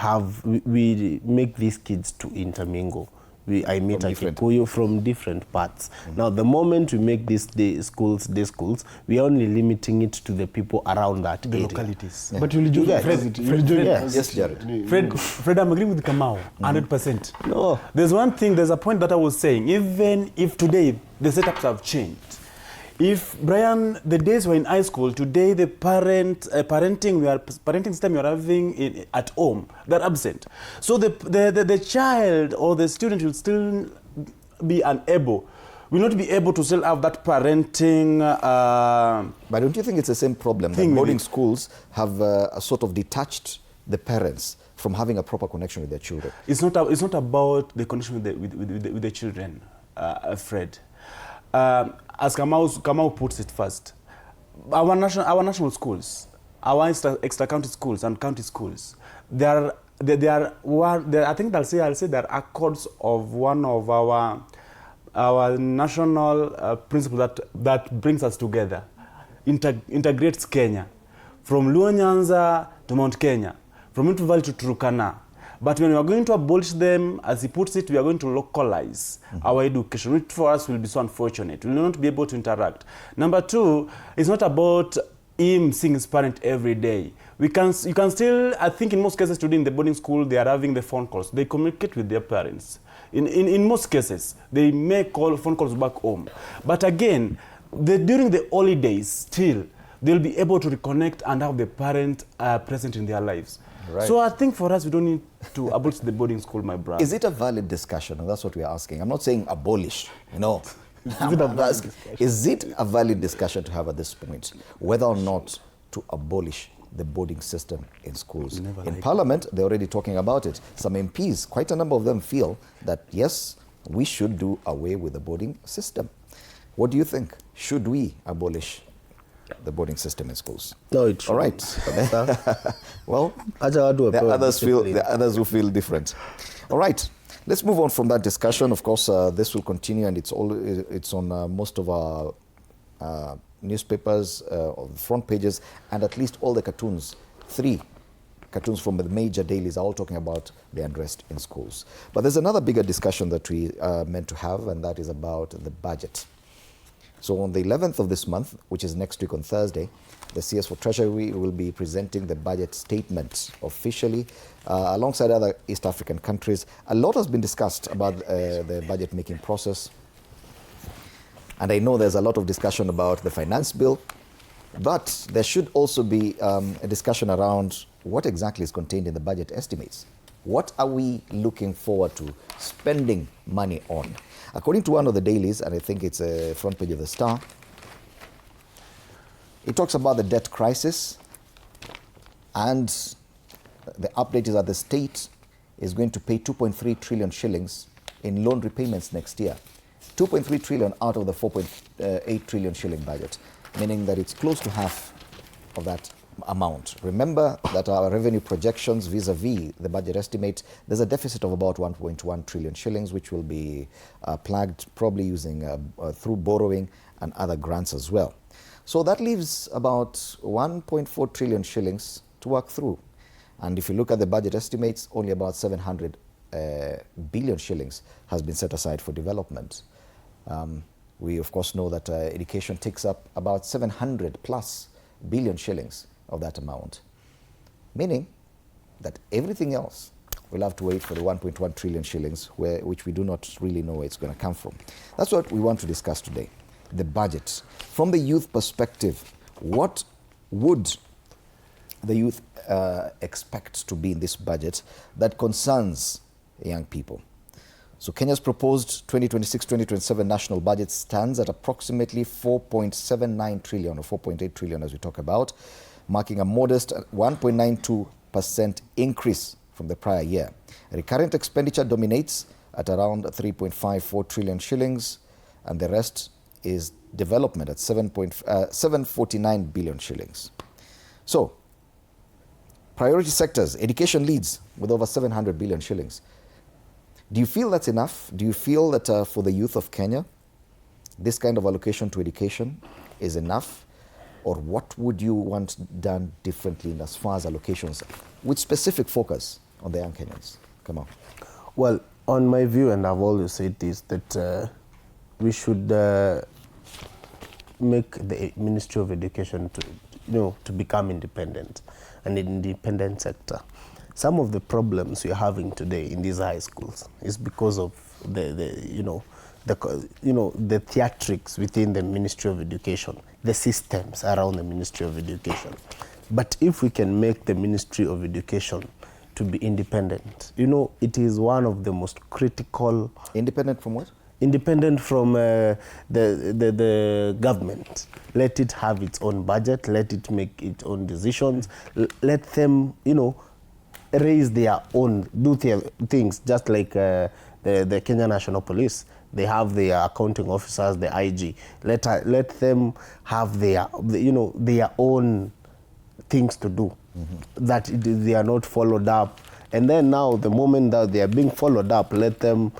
make these kids to intermingle. I meet a Kikuyu from different parts. Now, the moment we make these day schools, we are only limiting it to the people around that area. Localities. Yeah. But you'll join Yes, Jared. Fred, I'm agreeing with Kamau, 100%. No. There's a point that I was saying, even if today the setups have changed, if, Brian, the days were in high school, today the parenting system you are having at home, they're absent. So the child or the student will still be will not be able to still have that parenting. But don't you think it's the same problem that boarding schools have sort of detached the parents from having a proper connection with their children? It's not about the connection with the children, Fred. As Kamau puts it first, our national schools, our extra county schools and county schools, they are I think I'll say they're accords of one of our national principles that brings us together, integrates Kenya, from Luo Nyanza to Mount Kenya, from Rift Valley to Turkana. But when we are going to abolish them, as he puts it, we are going to localize our education, which for us will be so unfortunate. We will not be able to interact. Number 2, it's not about him seeing his parent every day. You can still, I think in most cases today in the boarding school, they are having the phone calls. They communicate with their parents. In most cases, they make phone calls back home. But again, during the holidays, still, they'll be able to reconnect and have the parent present in their lives. Right. So I think for us, we don't need to abolish the boarding school, my brother. Is it a valid discussion? And that's what we're asking. I'm not saying abolish, Is it a valid discussion to have at this point, whether or not to abolish the boarding system in schools? In Parliament, they're already talking about it. Some MPs, quite a number of them, feel that, yes, we should do away with the boarding system. What do you think? Should we abolish the boarding system in schools? No, it's all right. Well, there are others who feel different. All right. Let's move on from that discussion. Of course, this will continue, and it's on most of our newspapers, on the front pages, and at least all the cartoons. 3 cartoons from the major dailies are all talking about the unrest in schools. But there's another bigger discussion that we are meant to have, and that is about the budget. So on the 11th of this month, which is next week on Thursday, the CS for Treasury will be presenting the budget statement officially alongside other East African countries. A lot has been discussed about the budget making process. And I know there's a lot of discussion about the finance bill, but there should also be a discussion around what exactly is contained in the budget estimates. What are we looking forward to spending money on? According to one of the dailies, and I think it's a front page of the Star, it talks about the debt crisis, and the update is that the state is going to pay 2.3 trillion shillings in loan repayments next year. 2.3 trillion out of the 4.8 trillion shilling budget, meaning that it's close to half of that amount. Remember that our revenue projections vis-a-vis the budget estimate, there's a deficit of about 1.1 trillion shillings, which will be plugged probably using through borrowing and other grants as well. So that leaves about 1.4 trillion shillings to work through. And if you look at the budget estimates, only about 700 billion shillings has been set aside for development. We of course know that education takes up about 700 plus billion shillings of that amount, meaning that everything else will have to wait for the 1.1 trillion shillings, which we do not really know where it's going to come from. That's what we want to discuss today, the budget. From the youth perspective, what would the youth expect to be in this budget that concerns young people? So Kenya's proposed 2026-2027 national budget stands at approximately 4.79 trillion or 4.8 trillion as we talk about, marking a modest 1.92% increase from the prior year. Recurrent expenditure dominates at around 3.54 trillion shillings, and the rest is development at 749 billion shillings. So, priority sectors, education leads with over 700 billion shillings. Do you feel that's enough? Do you feel that for the youth of Kenya, this kind of allocation to education is enough? Or what would you want done differently as far as allocations with specific focus on the young Kenyans? Come on. Well, on my view, and I've always said this, that we should make the Ministry of Education to become independent, an independent sector. Some of the problems we're having today in these high schools is because of the theatrics within the Ministry of Education, the systems around the Ministry of Education. But if we can make the Ministry of Education to be independent, it is one of the most critical. Independent from what? Independent from the government. Let it have its own budget. Let it make its own decisions. Let them, raise their own, do their things, just like the Kenya National Police. They have their accounting officers, the IG. Let them have their own things to do, that they are not followed up. And then now, the moment that they are being followed up, let them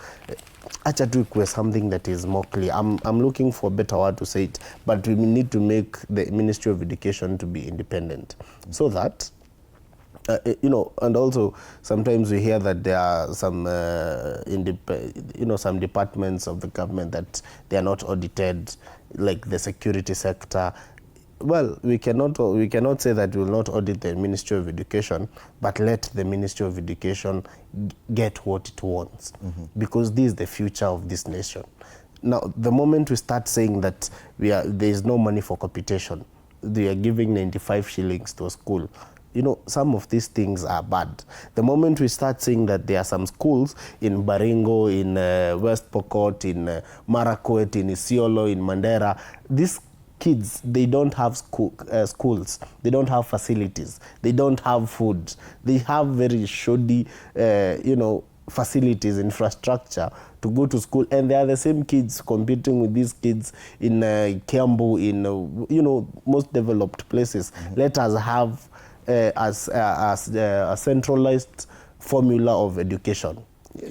actually request something that is more clear. I'm looking for a better word to say it, but we need to make the Ministry of Education to be independent, so that and also sometimes we hear that there are some, some departments of the government that they are not audited, like the security sector. Well, we cannot say that we will not audit the Ministry of Education, but let the Ministry of Education get what it wants, because this is the future of this nation. Now, the moment we start saying that there is no money for computation, they are giving 95 shillings to a school, some of these things are bad. The moment we start saying that there are some schools in Baringo, in West Pokot, in Marakwet, in Isiolo, in Mandera, these kids, they don't have schools, they don't have facilities, they don't have food, they have very shoddy, facilities, infrastructure to go to school, and they are the same kids competing with these kids in Kiambu, in most developed places. Let us have a centralized formula of education,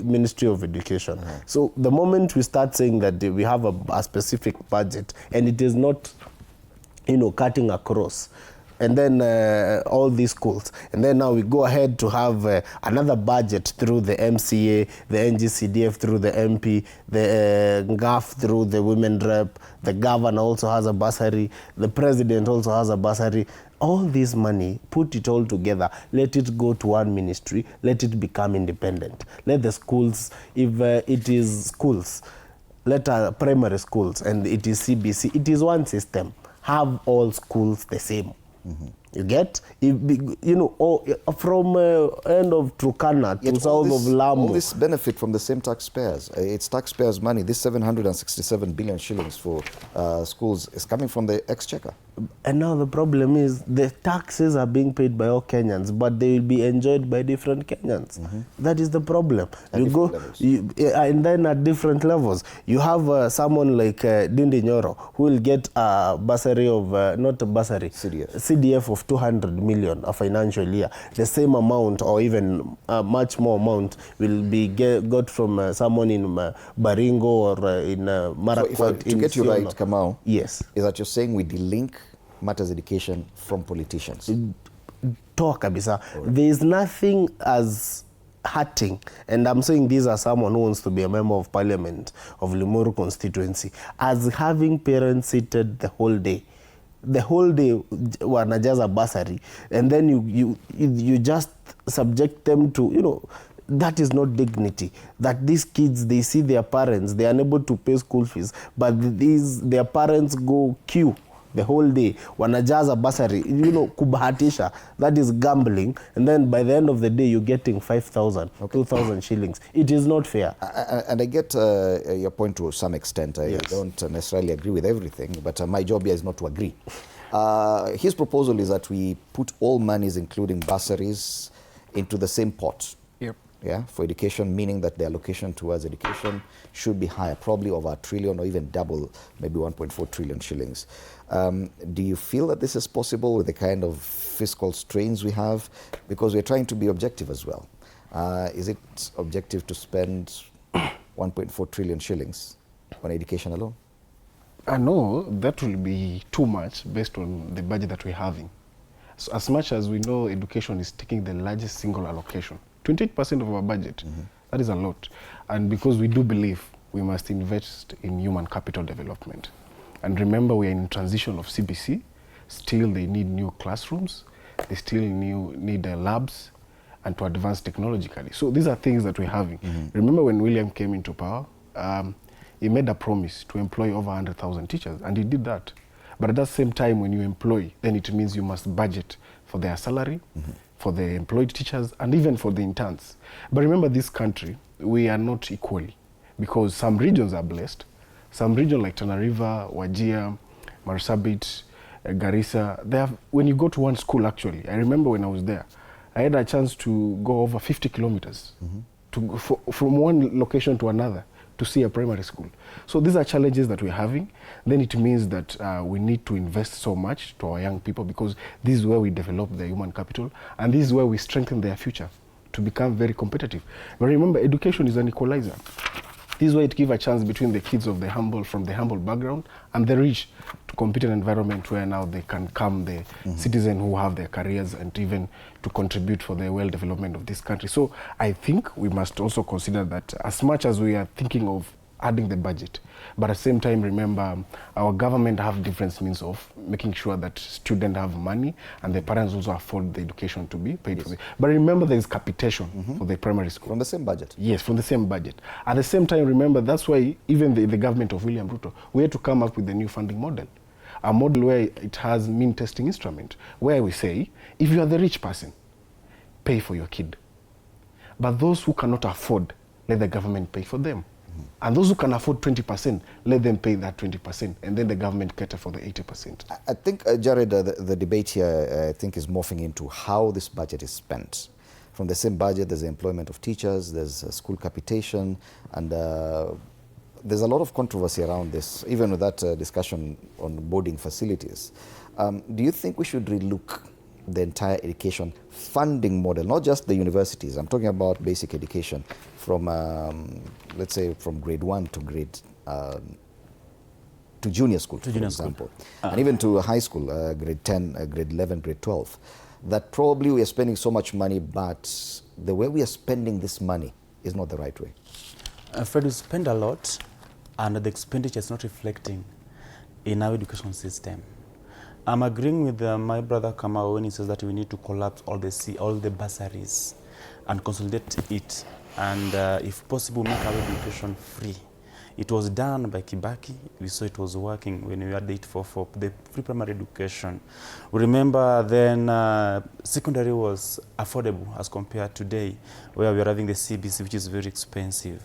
Ministry of Education. So the moment we start saying that we have a specific budget and it is not, cutting across, and then all these schools. And then now we go ahead to have another budget through the MCA, the NGCDF through the MP, the NGAF through the women rep, the governor also has a bursary, the president also has a bursary. All this money, put it all together, let it go to one ministry, let it become independent. Let the schools, if it is schools, let primary schools and it is CBC, it is one system. Have all schools the same. You get? From end of Turkana to south of Lamu. All this benefit from the same taxpayers. It's taxpayers' money. This 767 billion shillings for schools is coming from the exchequer. And now the problem is the taxes are being paid by all Kenyans, but they will be enjoyed by different Kenyans. That is the problem. And then at different levels. You have someone like Dindi Nyoro who will get a bursary of, not a bursary, CDF of 200 million a financial year. The same amount or even much more amount will be got from someone in Baringo or in Marakwet. So to get you right, Kamau, yes, is that you're saying we delink matters education from politicians? Talk, Abisa. There is nothing as hurting, and I'm saying this as someone who wants to be a member of parliament of Limuru constituency, as having parents seated the whole day wanajaza bursary, and then you just subject them to, that is not dignity. That these kids, they see their parents, they are unable to pay school fees, but their parents go queue the whole day, wanajaza bursary, kubahatisha. That is gambling, and then by the end of the day you're getting 5,000, 2,000 shillings. It is not fair. And I get your point to some extent. I don't necessarily agree with everything, but my job here is not to agree. His proposal is that we put all monies, including bursaries, into the same pot. Yeah, for education, meaning that the allocation towards education should be higher, probably over 1 trillion or even double, maybe 1.4 trillion shillings. Do you feel that this is possible with the kind of fiscal strains we have? Because we're trying to be objective as well. Is it objective to spend 1.4 trillion shillings on education alone? No, that will be too much based on the budget that we're having. So as much as we know education is taking the largest single allocation, 28% of our budget, that is a lot. And because we do believe we must invest in human capital development. And remember, we are in transition of CBC. Still, they need new classrooms. They still need labs and to advance technologically. So these are things that we're having. Remember when William came into power, he made a promise to employ over 100,000 teachers, and he did that. But at that same time, when you employ, then it means you must budget for their salary, for the employed teachers, and even for the interns. But remember, this country, we are not equally, because some regions are blessed. Some regions like Tana River, Wajir, Marsabit, Garissa, they have, when you go to one school, actually, I remember when I was there, I had a chance to go over 50 kilometers from one location to another to see a primary school. So these are challenges that we're having. Then it means that we need to invest so much to our young people, because this is where we develop their human capital, and this is where we strengthen their future to become very competitive. But remember, education is an equalizer. This is where it gives a chance between the kids of the humble, from the humble background, and the rich to compete in an environment where now they can come the citizens who have their careers and even to contribute for the well-development of this country. So I think we must also consider that as much as we are thinking of adding the budget, but at the same time, remember, our government have different means of making sure that students have money and the parents also afford the education to be paid for. But remember, there is capitation for the primary school. From the same budget? Yes, from the same budget. At the same time, remember, that's why even the government of William Ruto, we had to come up with a new funding model. A model where it has mean testing instrument, where we say, if you are the rich person, pay for your kid. But those who cannot afford, let the government pay for them. And those who can afford 20%, let them pay that 20%, and then the government cater for the 80%. I think, Jared, the debate here, I think, is morphing into how this budget is spent. From the same budget, there's the employment of teachers, there's school capitation, and there's a lot of controversy around this, even with that discussion on boarding facilities. Do you think we should relook the entire education funding model, not just the universities? I'm talking about basic education from, let's say, from grade 1 to grade to junior school, for junior example, school. and even to high school, grade 10, grade 11, grade 12, that probably we are spending so much money, but the way we are spending this money is not the right way. Fred, we spend a lot, and the expenditure is not reflecting in our education system. I'm agreeing with my brother Kamau when he says that we need to collapse all the bursaries and consolidate it, and if possible, make our education free. It was done by Kibaki. We saw it was working when we had the 844, the free primary education. We remember then secondary was affordable as compared to today, where we are having the CBC, which is very expensive.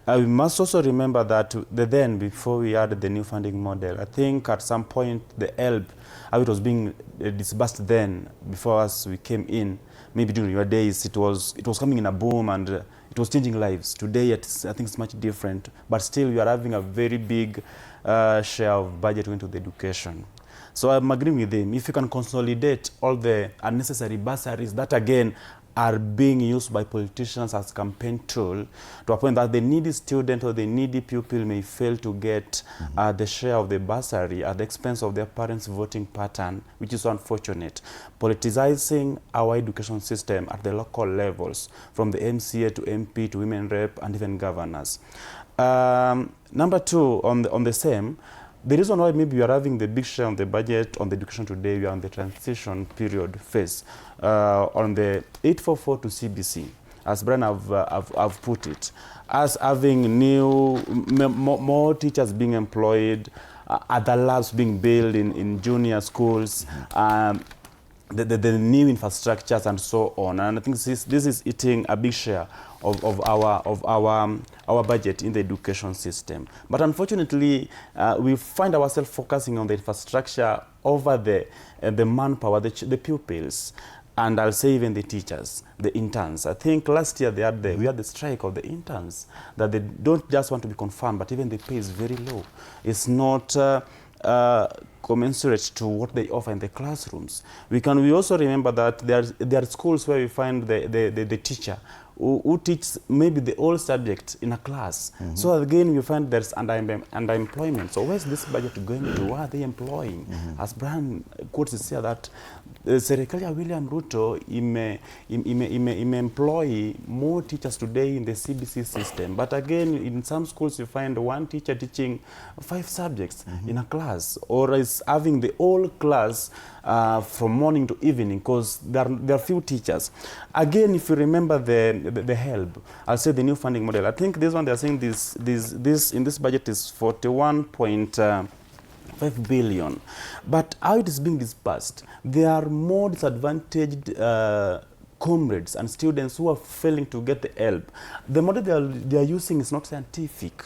We must also remember that then, before we had the new funding model, I think at some point the HELB, how it was being disbursed then, before us we came in, maybe during your days, it was coming in a boom and it was changing lives. Today, I think it's much different, but still we are having a very big share of budget going to the education. So I'm agreeing with him. If you can consolidate all the unnecessary bursaries that again are being used by politicians as campaign tool, to a point that the needy student or the needy pupil may fail to get the share of the bursary at the expense of their parents' voting pattern, which is unfortunate. Politicizing our education system at the local levels, from the MCA to MP to women rep and even governors. Number two, on the same, the reason why maybe we are having the big share on the budget on the education today, we are on the transition period phase, on the 844 to CBC, as Brian have put it, as having more teachers being employed, other labs being built in junior schools, the new infrastructures and so on. And I think this is eating a big share of our budget in the education system. But unfortunately, we find ourselves focusing on the infrastructure over the manpower, the pupils, and I'll say even the teachers, the interns. I think last year we had the strike of the interns, that they don't just want to be confirmed, but even the pay is very low. It's not commensurate to what they offer in the classrooms. We also remember that there are schools where we find the teacher who teaches maybe the old subject in a class. So again, we find there's underemployment. So where's this budget going to? Why are they employing? As Brian quotes is here that serikali ya William Ruto employ more teachers today in the CBC system. But again, in some schools you find one teacher teaching 5 subjects in a class, or is having the whole class from morning to evening, because there are few teachers. Again, if you remember the HELB, I'll say the new funding model. I think this one they're saying this in this budget is 41.5 billion. But how it is being disbursed, there are more disadvantaged comrades and students who are failing to get the help. The model they are using is not scientific.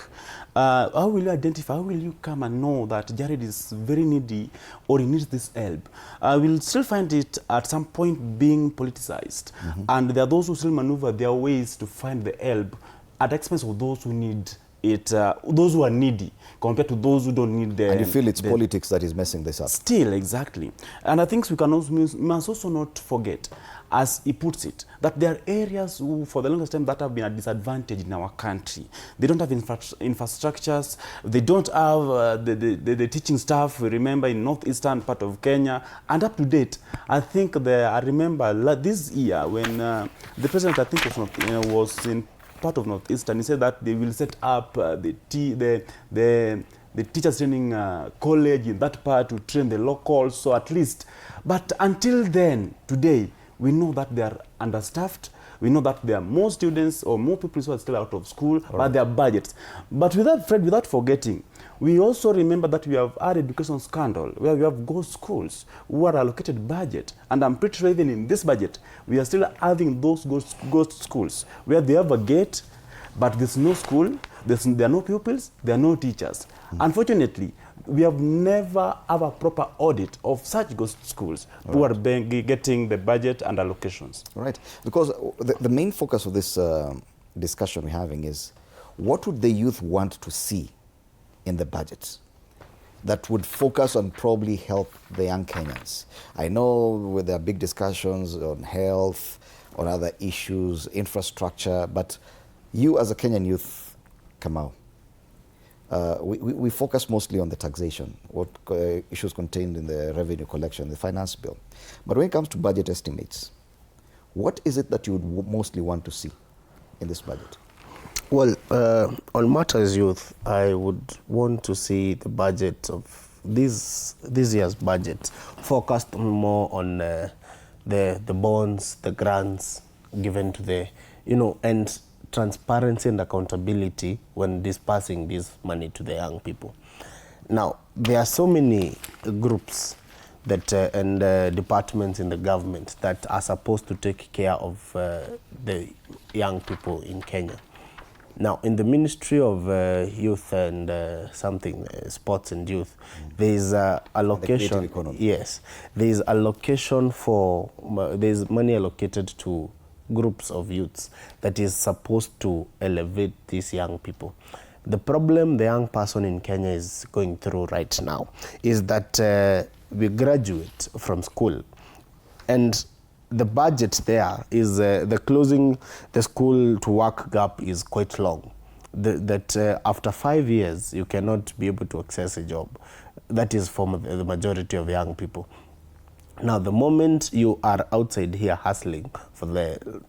How will you identify, how will you come and know that Jared is very needy or he needs this help? We'll still find it at some point being politicized. And there are those who still maneuver their ways to find the help at the expense of those who need it, those who are needy compared to those who don't need the... And you feel it's politics that is messing this up. Still, exactly. And I think we must also not forget, as he puts it, that there are areas who, for the longest time, that have been a disadvantage in our country. They don't have infrastructures. They don't have the teaching staff. We remember in northeastern part of Kenya. And up to date, I think I remember this year when the president, I think, was in part of northeastern. He said that they will set up the teachers training college in that part to train the locals. So at least, but until then, today, we know that they are understaffed. We know that there are more students or more people who are still out of school, but their budgets. But without forgetting, we also remember that we have had education scandal where we have ghost schools who are allocated budget. And I'm pretty sure even in this budget, we are still having those ghost schools where they have a gate, but there's no school, there are no pupils, there are no teachers. Unfortunately, we have never have a proper audit of such ghost schools who are getting the budget and allocations. Right, because the main focus of this discussion we're having is, what would the youth want to see in the budget that would focus on probably help the young Kenyans? I know there are big discussions on health, on other issues, infrastructure, but you as a Kenyan youth, Kamau, we focus mostly on the taxation, what issues contained in the revenue collection, the finance bill. But when it comes to budget estimates, what is it that you would mostly want to see in this budget? Well, on matters youth, I would want to see the budget of this year's budget focused more on the bonds, the grants given to the, and transparency and accountability when dispersing this money to the young people. Now, there are so many groups that and departments in the government that are supposed to take care of the young people in Kenya. Now, in the Ministry of Youth and Sports and Youth, there is allocation. Yes, there is allocation for there is money allocated to groups of youths that is supposed to elevate these young people. The problem the young person in Kenya is going through right now is that we graduate from school, and the budget there is the closing the school to work gap is quite long. After 5 years you cannot be able to access a job. That is for the majority of young people. Now, the moment you are outside here hustling for the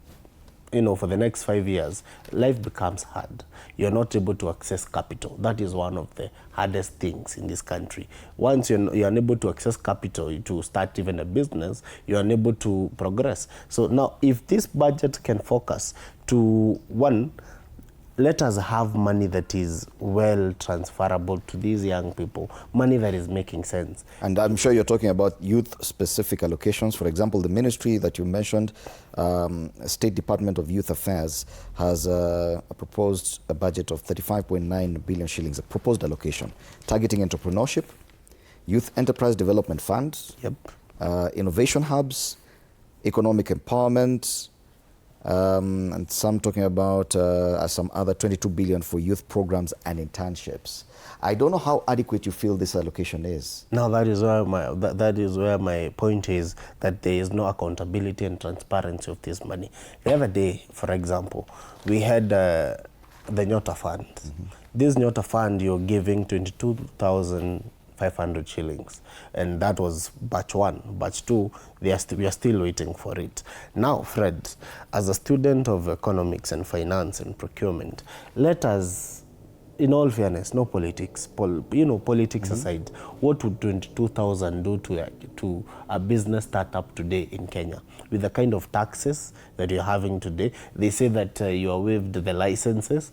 next 5 years, life becomes hard. You're not able to access capital. That is one of the hardest things in this country. Once you're unable to access capital to start even a business, you're unable to progress. So now, if this budget can focus to, one, let us have money that is well transferable to these young people, money that is making sense. And I'm sure you're talking about youth-specific allocations. For example, the ministry that you mentioned, State Department of Youth Affairs, has proposed a budget of 35.9 billion shillings, a proposed allocation, targeting entrepreneurship, youth enterprise development funds, innovation hubs, economic empowerment, and some talking about some other 22 billion for youth programs and internships. I don't know how adequate you feel this allocation is. No, that is where my point is, that there is no accountability and transparency of this money. The other day, for example, we had the Nyota Fund. This Nyota Fund, you're giving 22,500 shillings, and that was batch 1. Batch 2, we are still waiting for it. Now, Fred, as a student of economics and finance and procurement, let us, in all fairness, no politics, politics aside, what would 22,000 do to a business startup today in Kenya? With the kind of taxes that you're having today, they say that you are waived the licenses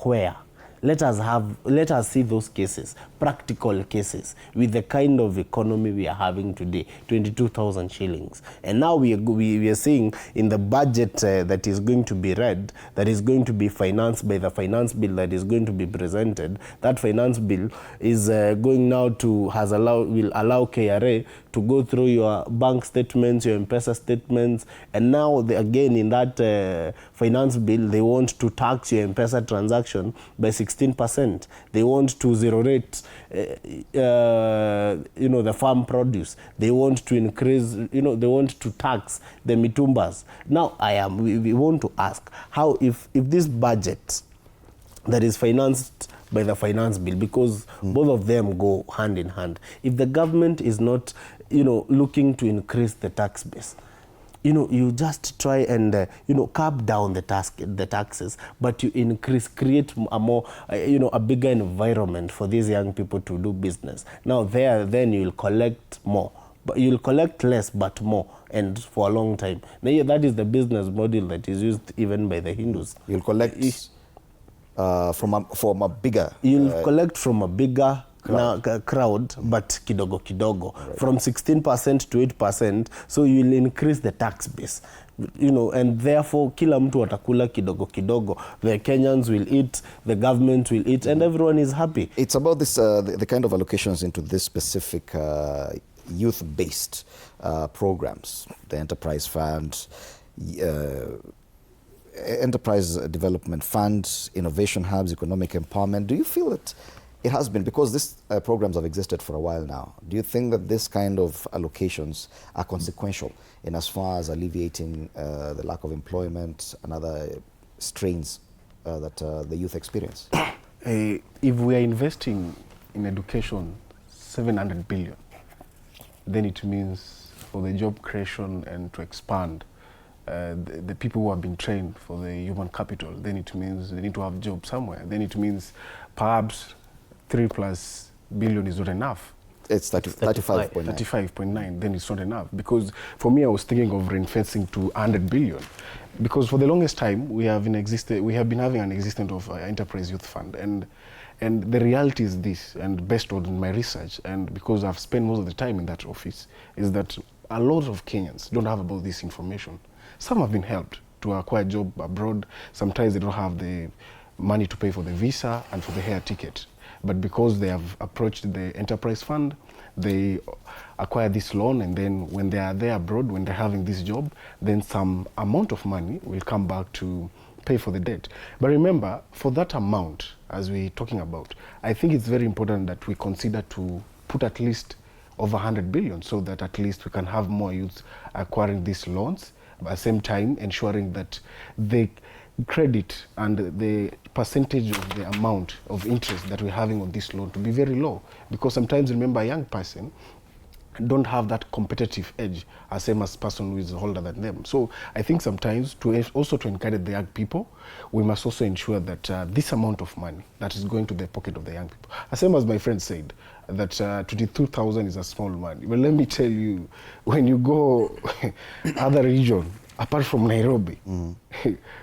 where? Let us see those cases, practical cases, with the kind of economy we are having today, 22,000 shillings. And now we are seeing in the budget that is going to be read, that is going to be financed by the finance bill that is going to be presented. That finance bill is going now to, will allow KRA to go through your bank statements, your M-Pesa statements, and now again in that finance bill, they want to tax your M-Pesa transaction by 16%. They want to zero rate, the farm produce. They want to increase, they want to tax the mitumbas. Now, we want to ask how, if this budget that is financed by the finance bill, because both of them go hand in hand, if the government is not, looking to increase the tax base, you just try and, curb down the taxes, but you create a more, a bigger environment for these young people to do business. Now then you'll collect more, but you'll collect less but more, and for a long time. Now that is the business model that is used even by the Hindus. You'll collect from a bigger... You'll collect from a bigger crowd, but kidogo kidogo, right, from 16% to 8%, so you'll increase the tax base, and therefore kila mtu atakula kidogo kidogo. The Kenyans will eat, the government will eat, and everyone is happy. It's about this the kind of allocations into this specific youth-based programs, the enterprise fund, enterprise development funds, innovation hubs, economic empowerment. Do you feel that it has been, because these programs have existed for a while now, do you think that this kind of allocations are consequential in as far as alleviating the lack of employment and other strains that the youth experience? if we are investing in education 700 billion, then it means for the job creation and to expand the people who have been trained for the human capital, then it means they need to have jobs somewhere. Then it means perhaps 3+ billion is not enough. It's 35.9. 35.9, then it's not enough. Because for me, I was thinking of ring-fencing to 100 billion. Because for the longest time, we have been having an existence of Enterprise Youth Fund. And the reality is this, and based on my research, and because I've spent most of the time in that office, is that a lot of Kenyans don't have about this information. Some have been helped to acquire a job abroad. Sometimes they don't have the money to pay for the visa and for the air ticket. But because they have approached the Enterprise Fund, they acquire this loan, and then when they are there abroad, when they're having this job, then some amount of money will come back to pay for the debt. But remember, for that amount, as we're talking about, I think it's very important that we consider to put at least over 100 billion so that at least we can have more youths acquiring these loans, but at the same time ensuring that the credit and the percentage of the amount of interest that we're having on this loan to be very low. Because sometimes, remember, a young person don't have that competitive edge as same as person who is older than them. So I think sometimes also to encourage the young people, we must also ensure that this amount of money that is going to the pocket of the young people, as same as my friend said, that 22,000 is a small money. Well, let me tell you, when you go other region, apart from Nairobi,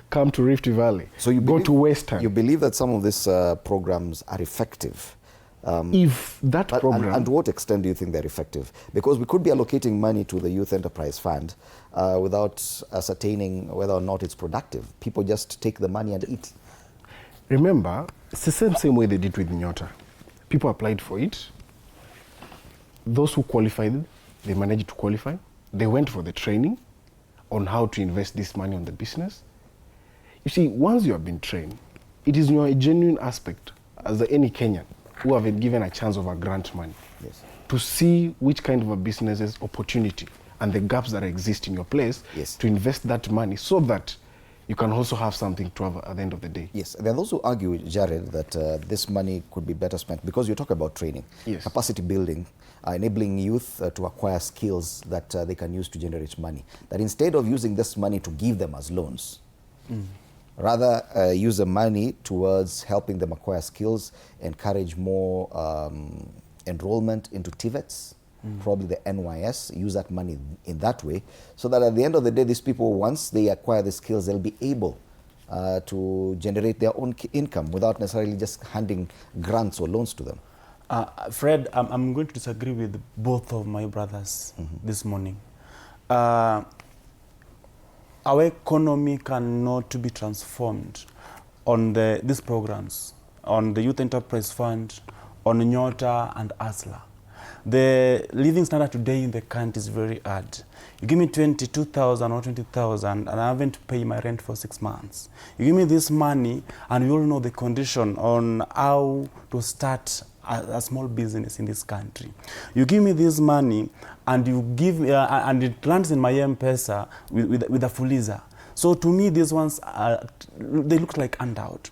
come to Rift Valley, so you go to Western. You believe that some of these programs are effective? If that program... And to what extent do you think they're effective? Because we could be allocating money to the Youth Enterprise Fund without ascertaining whether or not it's productive. People just take the money and eat. Remember, it's the same way they did with Nyota. People applied for it. Those who qualified, they managed to qualify. They went for the training on how to invest this money on the business. You see, once you have been trained, it is a genuine aspect as any Kenyan who have been given a chance of a grant money to see which kind of a business's opportunity and the gaps that exist in your place to invest that money so that you can also have something to have at the end of the day. Yes, there are those who argue, Jared, that this money could be better spent because you talk about training, capacity building, enabling youth to acquire skills that they can use to generate money. That instead of using this money to give them as loans, rather use the money towards helping them acquire skills, encourage more enrollment into TVETs, probably the NYS, use that money in that way, so that at the end of the day, these people, once they acquire the skills, they'll be able to generate their own income without necessarily just handing grants or loans to them. Fred, I'm going to disagree with both of my brothers this morning. Our economy cannot be transformed on these programs, on the Youth Enterprise Fund, on Nyota and ASLA. The living standard today in the country is very hard. You give me 22,000 or 20,000 and I haven't paid my rent for 6 months. You give me this money and you all know the condition on how to start a small business in this country. You give me this money and you give and it lands in my M-Pesa with a Fuliza. So to me, these ones they look like handout.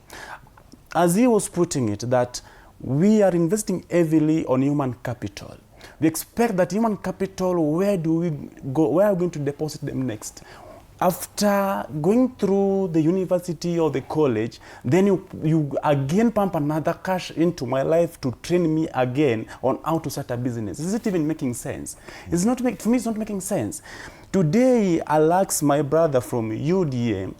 As he was putting it, that we are investing heavily on human capital. We expect that human capital, where do we go? Where are we going to deposit them next? After going through the university or the college, then you again pump another cash into my life to train me again on how to start a business. Is it even making sense? It's not for me, it's not making sense. Today, I'll ask my brother from UDA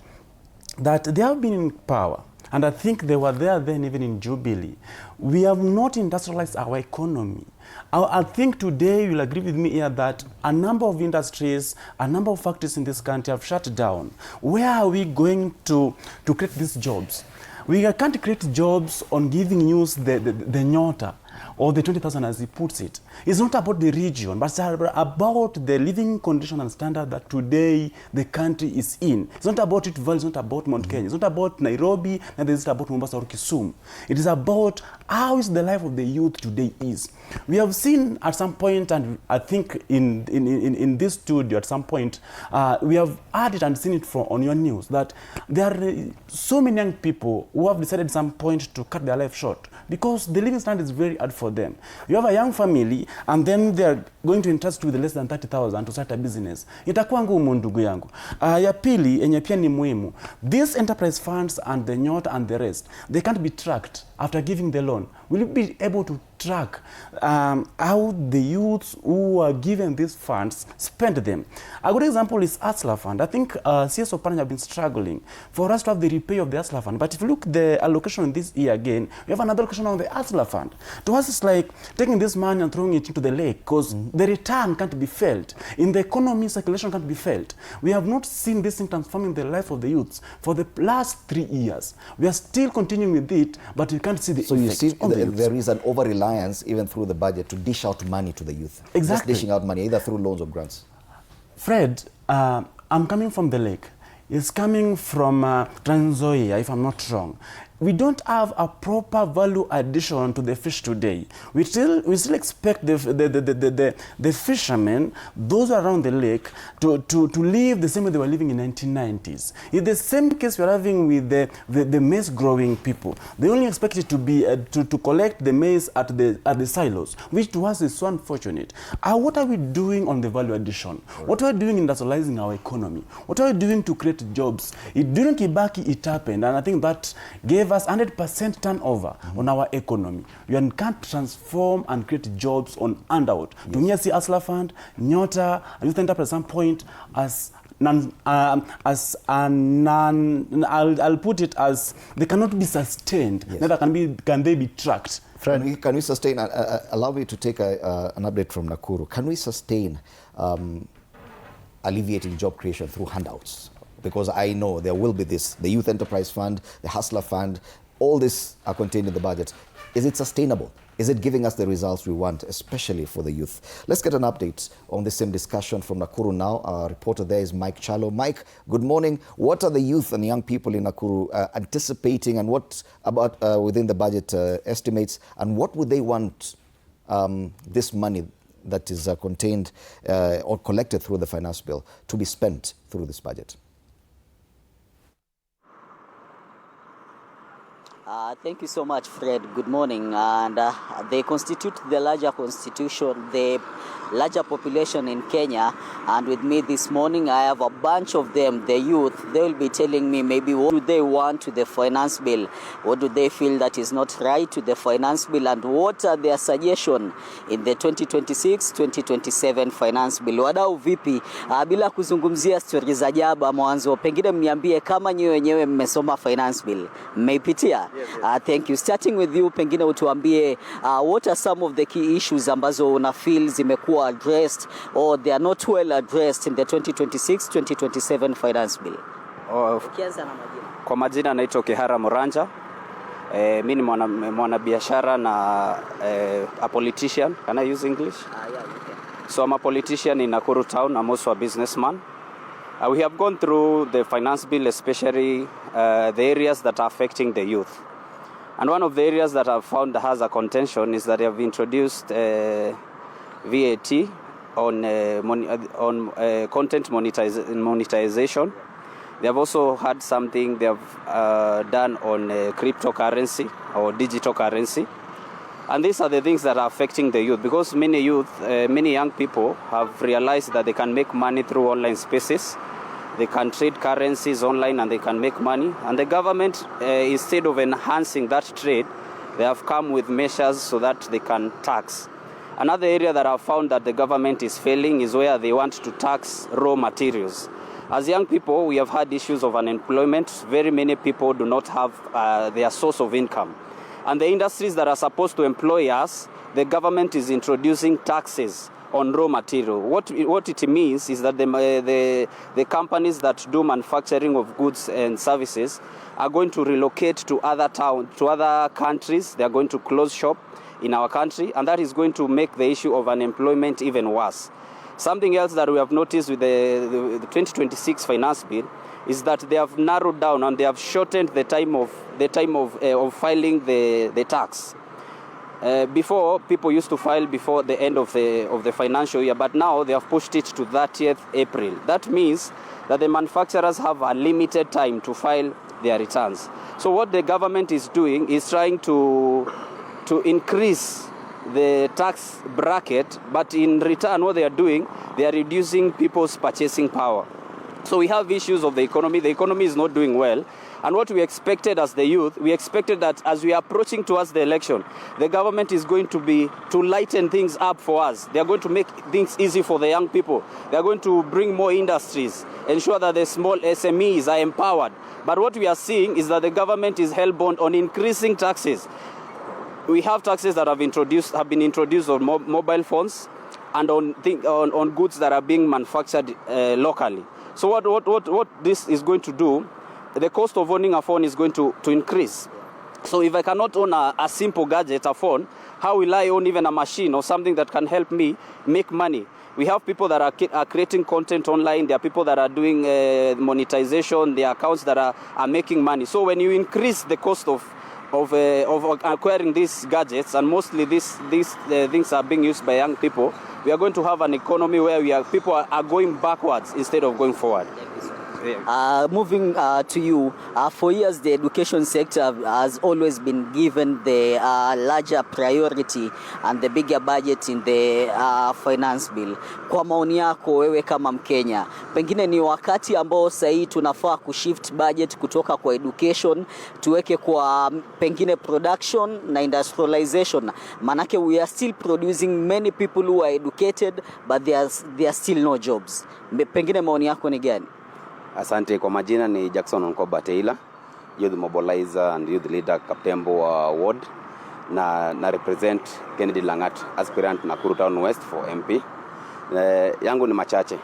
that they have been in power, and I think they were there then even in Jubilee. We have not industrialized our economy. I think today you'll agree with me here that a number of industries, a number of factories in this country have shut down. Where are we going to create these jobs? We can't create jobs on giving youth the Nyota. or the 20,000 as he puts it, it's not about the region, but it's about the living condition and standard that today the country is in. It's not about it Valley, it's not about Mount Kenya, it's not about Nairobi, and it's not about Mombasa or Kisumu. It is about how is the life of the youth today is. We have seen at some point, and I think in this studio at some point, we have heard it and seen it on your news, that there are so many young people who have decided at some point to cut their life short because the living standard is very hard for them. You have a young family and then they are going to entrust with less than 30,000 to start a business. Itakuwa ngumu ndugu yangu. Ya pili yenye pia ni muhimu. These enterprise funds and the NYOT and the rest, they can't be tracked after giving the loan. Will you be able to track how the youths who are given these funds spend them? A good example is ASLA fund. I think CS Oparanya have been struggling for us to have the repay of the ASLA fund. But if you look at the allocation this year again, we have another allocation on the ASLA fund. To us, it's like taking this money and throwing it into the lake because the return can't be felt. In the economy, circulation can't be felt. We have not seen this thing transforming the life of the youths for the last 3 years. We are still continuing with it, but you can't see the So you see there is an over-reliance even through the budget to dish out money to the youth. Exactly. Just dishing out money either through loans or grants. Fred, I'm coming from the lake. It's coming from Trans Nzoia, if I'm not wrong. We don't have a proper value addition to the fish today. We still expect the fishermen, those around the lake, to live the same way they were living in 1990s. It's the same case we're having with the maize growing people. They only expect it to be to collect the maize at the silos, which to us is so unfortunate. What are we doing on the value addition? What are we doing in industrializing our economy? What are we doing to create jobs? During Kibaki, it happened, and I think that gave us 100% turnover on our economy. You can't transform and create jobs on handout. To me, I see ASLA Fund, Nyota, and Youth Enterprise at some point as I'll put it as they cannot be sustained. Yes. Neither can they be tracked. Can we sustain? Allow me to take an update from Nakuru. Can we sustain alleviating job creation through handouts? Because I know there will be this, the Youth Enterprise Fund, the Hustler Fund, all this are contained in the budget. Is it sustainable? Is it giving us the results we want, especially for the youth? Let's get an update on the same discussion from Nakuru now. Our reporter there is Mike Chalo. Mike, good morning. What are the youth and young people in Nakuru anticipating, and what about within the budget estimates, and what would they want this money that is contained or collected through the finance bill to be spent through this budget? Thank you so much, Fred. Good morning. And they constitute the larger constitution, the larger population in Kenya. And with me this morning, I have a bunch of them, the youth. They will be telling me maybe what do they want to the finance bill? What do they feel that is not right to the finance bill? And what are their suggestions in the 2026-2027 finance bill? Wadau vipi? Bila kuzungumzia stories za jaba mwanzo, pengine mniambie kama nyewe wenyewe mmesoma finance bill. Mmeipitia? Thank you. Starting with you, pengine utuambie what are some of the key issues ambazo una feel zimekuwa addressed or they are not well addressed in the 2026-2027 finance bill? Ukianza na majina. Kwa majina naitwa Kihara Moranja. Mimi ni mwanabiashara na a politician. Can I use English? Yeah, you can. So I'm a politician in Nakuru town. I'm also a businessman. We have gone through the finance bill, especially the areas that are affecting the youth. And one of the areas that I've found has a contention is that they have introduced VAT on content monetization. They have also had something they have done on cryptocurrency or digital currency. And these are the things that are affecting the youth, because many young people have realized that they can make money through online spaces. They can trade currencies online and they can make money. And the government, instead of enhancing that trade, they have come with measures so that they can tax. Another area that I've found that the government is failing is where they want to tax raw materials. As young people, we have had issues of unemployment. Very many people do not have their source of income. And the industries that are supposed to employ us, the government is introducing taxes on raw material. What it means is that the companies that do manufacturing of goods and services are going to relocate to other towns, to other countries. They are going to close shop. in our country, and that is going to make the issue of unemployment even worse. Something else that we have noticed with the 2026 finance bill is that they have narrowed down and they have shortened the time of filing the tax. Before, people used to file before the end of the financial year, but now they have pushed it to 30th April. That means that the manufacturers have a limited time to file their returns. So what the government is doing is trying to increase the tax bracket, but in return what they are doing, they are reducing people's purchasing power. So we have issues of the economy. The economy is not doing well. And what we expected as the youth, we expected that as we are approaching towards the election, the government is going to lighten things up for us. They are going to make things easy for the young people. They are going to bring more industries, ensure that the small SMEs are empowered. But what we are seeing is that the government is hell-bent on increasing taxes. We have taxes that have been introduced on mobile phones and on goods that are being manufactured locally. So what this is going to do, the cost of owning a phone is going to increase. So if I cannot own a simple gadget, a phone, how will I own even a machine or something that can help me make money? We have people that are creating content online. There are people that are doing monetization. There are accounts that are making money. So when you increase the cost of acquiring these gadgets, and mostly these things are being used by young people, we are going to have an economy where people are going backwards instead of going forward. Moving to you, for years the education sector has always been given the larger priority and the bigger budget in the finance bill. Kwa maoni yako wewe kama Mkenya, pengine ni wakati ambao sasa tunafaa kushift budget kutoka kwa education tuweke kwa pengine production na industrialization? Manake we are still producing many people who are educated but there are still no jobs. Pengine maoni yako ni gani? Asante. Kwa majina ni Jackson Onkoba Taylor, youth mobilizer and youth leader Kaptembo ward, na represent Kennedy Langat, aspirant Nakuru Town West for MP. Yangu ni machache.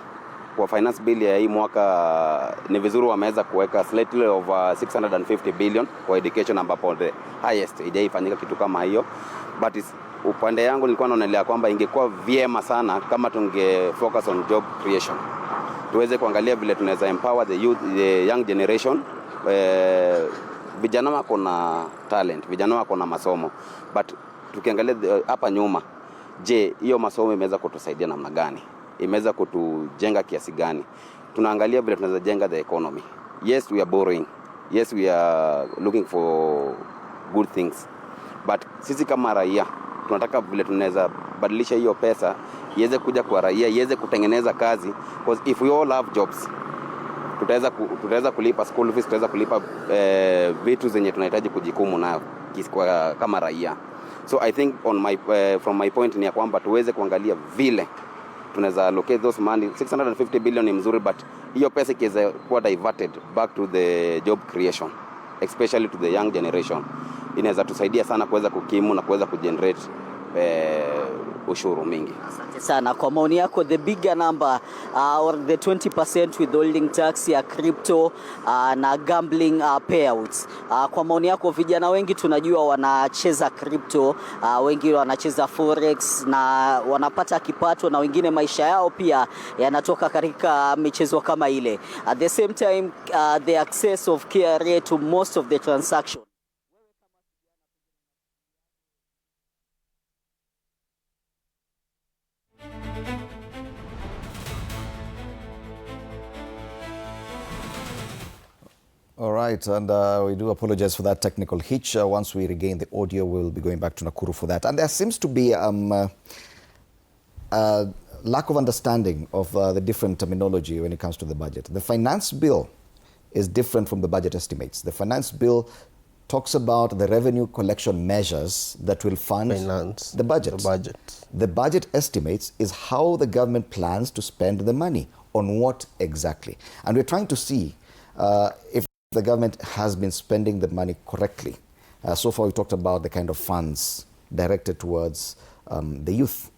Kwa finance bill ya hii mwaka ni vizuri wameweza kuweka slightly over 650 billion kwa education, ambapo the highest ijaifanyika kitu kama hiyo. But upande yangu nilikuwa naonelea kwamba ingekuwa vyema sana kama tunge focus on job creation. Tuweze kuangalia vile tunaweza empower the youth, the young generation. Vijana wako na talent, vijana wako na masomo, but tukiangalia hapa nyuma, je, hiyo masomo imeweza kutusaidia namna gani? Imeweza kutujenga kiasi gani? Tunaangalia vile tunaweza jenga the economy. Yes, we are borrowing. Yes, we are looking for good things. But sisi kama raia tunataka vile tunaweza badilisha hiyo pesa iweze kuja kwa raia, iweze kutengeneza kazi, because if we all have jobs, tutaweza kulipa school fees, tutaweza kulipa vitu zenye tunahitaji kujikumu nayo kama raia. So I think from my point ni ya kwamba tuweze kuangalia vile tunaweza allocate those money. 650 billion ni mzuri, but hiyo pesa ikiweza kuwa diverted back to the job creation, especially to the young generation, inaweza tusaidia sana kuweza kukimu na kuweza kugenerate ushuru mingi. Asante sana. Kwa maoni yako, the bigger number or the 20% withholding tax ya crypto na gambling payouts, kwa maoni yako, vijana wengi tunajua wanacheza crypto, wengi wanacheza forex na wanapata kipato, na wengine maisha yao pia yanatoka katika michezo kama ile. At the same time, the access of KRA to most of the transactions. All right, and we do apologize for that technical hitch. Once we regain the audio, we'll be going back to Nakuru for that. And there seems to be a lack of understanding of the different terminology when it comes to the budget. The finance bill is different from the budget estimates. The finance bill talks about the revenue collection measures that will fund the budget. The budget estimates is how the government plans to spend the money, on what exactly. And we're trying to see if the government has been spending the money correctly. So far we talked about the kind of funds directed towards the youth,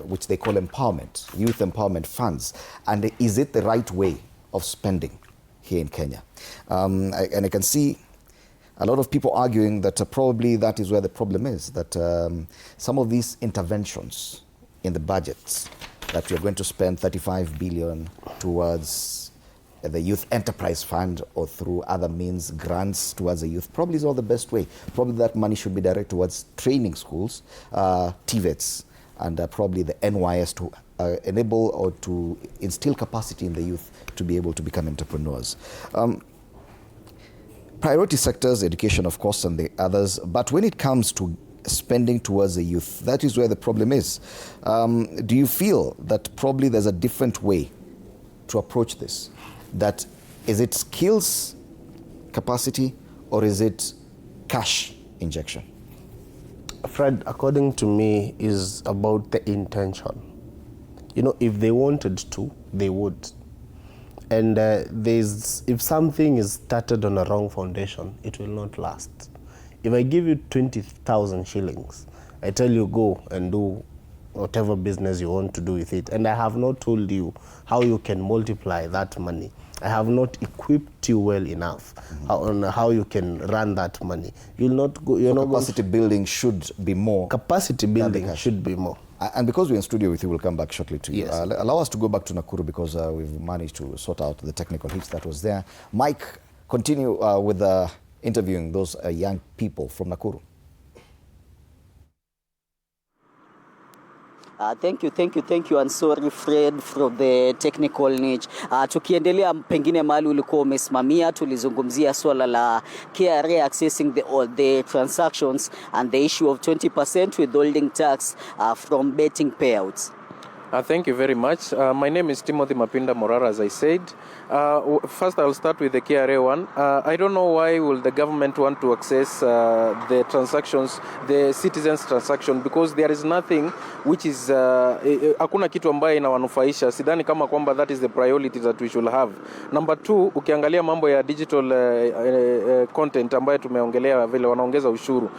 which they call empowerment, youth empowerment funds. And is it the right way of spending here in Kenya? And I can see a lot of people arguing that probably that is where the problem is, that some of these interventions in the budgets, that we are going to spend 35 billion towards the Youth Enterprise Fund or through other means, grants towards the youth, probably is not the best way. Probably that money should be directed towards training schools, TVETs, and probably the NYS to enable or to instill capacity in the youth to be able to become entrepreneurs. Priority sectors, education, of course, and the others. But when it comes to spending towards the youth, that is where the problem is. Do you feel that probably there's a different way to approach this? That is it skills, capacity, or is it cash injection? Fred, according to me, is about the intention. You know, if they wanted to, they would. And if something is started on a wrong foundation, it will not last. If I give you 20,000 shillings, I tell you go and do whatever business you want to do with it, and I have not told you how you can multiply that money. I have not equipped you well enough on how you can run that money. You'll not go. You're not capacity building should be more. Capacity building should be more. And because we're in studio with you, we'll come back shortly to you. Yes. Allow us to go back to Nakuru because we've managed to sort out the technical hitch that was there. Mike, continue with interviewing those young people from Nakuru. Thank you, and sorry Fred from the technical niche. Tukiendelea pengine mahali ulikuwa umesimamia, tulizungumzia swala la KRA accessing the transactions and the issue of 20% withholding tax from betting payouts. Thank you very much. My name is Timothy Mapinda Morara, as I said. First, I'll start with the KRA one. I don't know why will the government want to access the transactions, the citizens' transaction, because there is nothing which is, hakuna kitu ambaye inawanufaisha. Sidhani kama kwamba that is the priority that we should have. Number two, ukiangalia mambo ya digital content ambaye tumeongelea vile wanaongeza ushuru.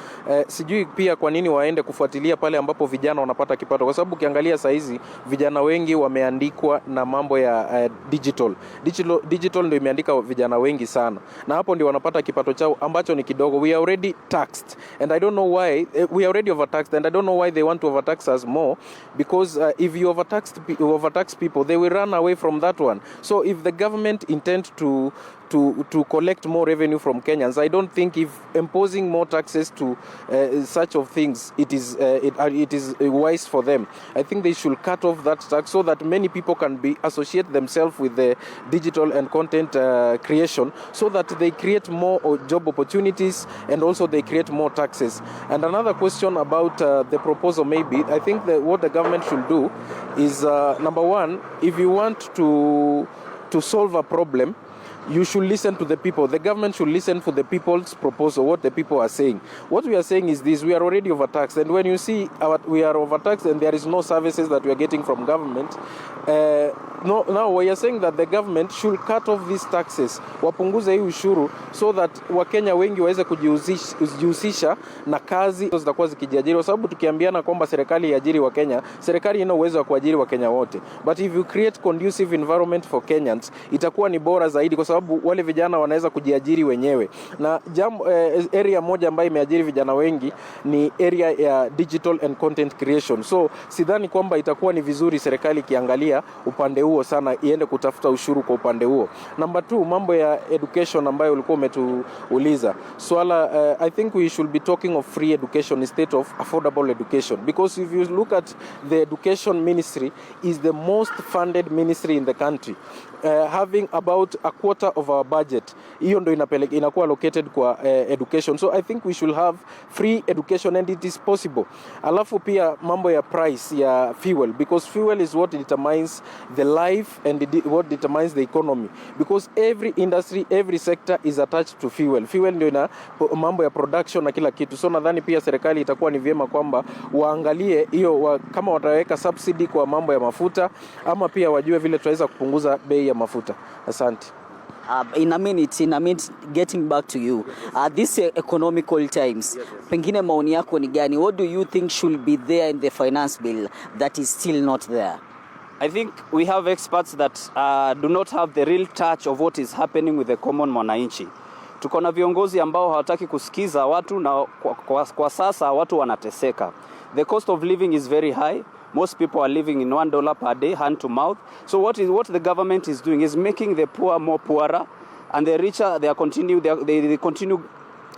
Sijui pia kwa nini waende kufuatilia pale ambapo vijana wanapata kipato, kwa sababu ukiangalia saizi vijana wengi wameandikwa na mambo ya digital ndio imeandika vijana wengi sana, na hapo ndio wanapata kipato chao ambacho ni kidogo. We are already taxed and I don't know why we are already overtaxed, and I don't know why they want to overtax us more, because if you overtax people, they will run away from that one. So if the government intend to collect more revenue from Kenyans, I don't think if imposing more taxes to such of things, it is wise for them. I think they should cut off that tax so that many people can associate themselves with the digital and content creation, so that they create more job opportunities and also they create more taxes. And another question about the proposal, maybe I think that what the government should do is number one, if you want to solve a problem, you should listen to the people. The government should listen for the people's proposal, what the people are saying. What we are saying is this: we are already overtaxed, and when you see we are overtaxed and there is no services that we are getting from government, now we are saying that the government should cut off these taxes, wapunguze hii ushuru, so that Wakenya wengi waweze kujihusisha na kazi zitakuwa zikijiajiri, kwa sababu tukiambiana kwamba serikali iajiri wa Kenya, serikali ina uwezo wa kuajiri wa Kenya wote. But if you create conducive environment for Kenyans, itakuwa ni bora zaidi, kwa sababu wale vijana wanaweza kujiajiri wenyewe. Na area moja ambayo imeajiri vijana wengi ni area ya digital and content creation. So sidhani kwamba itakuwa ni vizuri serikali kiangalia upande huo sana, iende kutafuta ushuru kwa upande huo. Number 2, mambo ya education ambayo ulikuwa umetuuliza. Swala I think we should be talking of free education instead of affordable education, because if you look at the education ministry is the most funded ministry in the country, having about a quarter of our budget. Hiyo ndo inakuwa allocated kwa education. So I think we should have free education, and it is possible. Alafu pia mambo ya price ya fuel, because fuel is what determines the life and what determines the economy, because every industry, every sector is attached to fuel. Fuel ndio ina mambo ya production na kila kitu. So nadhani pia serikali itakuwa ni vyema kwamba waangalie hiyo kama wataweka subsidy kwa mambo ya mafuta, ama pia wajue vile tutaweza kupunguza bei ya mafuta. Asante. In a minute, getting back to you. These economical times, pengine maoni yako ni gani? What do you think should be there in the finance bill that is still not there? I think we have experts that do not have the real touch of what is happening with the common mwananchi Tuko na viongozi ambao hawataki kusikiza watu na kwa sasa watu wanateseka. The cost of living is very high. Most people are living in $1 per day, hand to mouth. So what the government is doing is making the poor more poorer, and the richer they continue.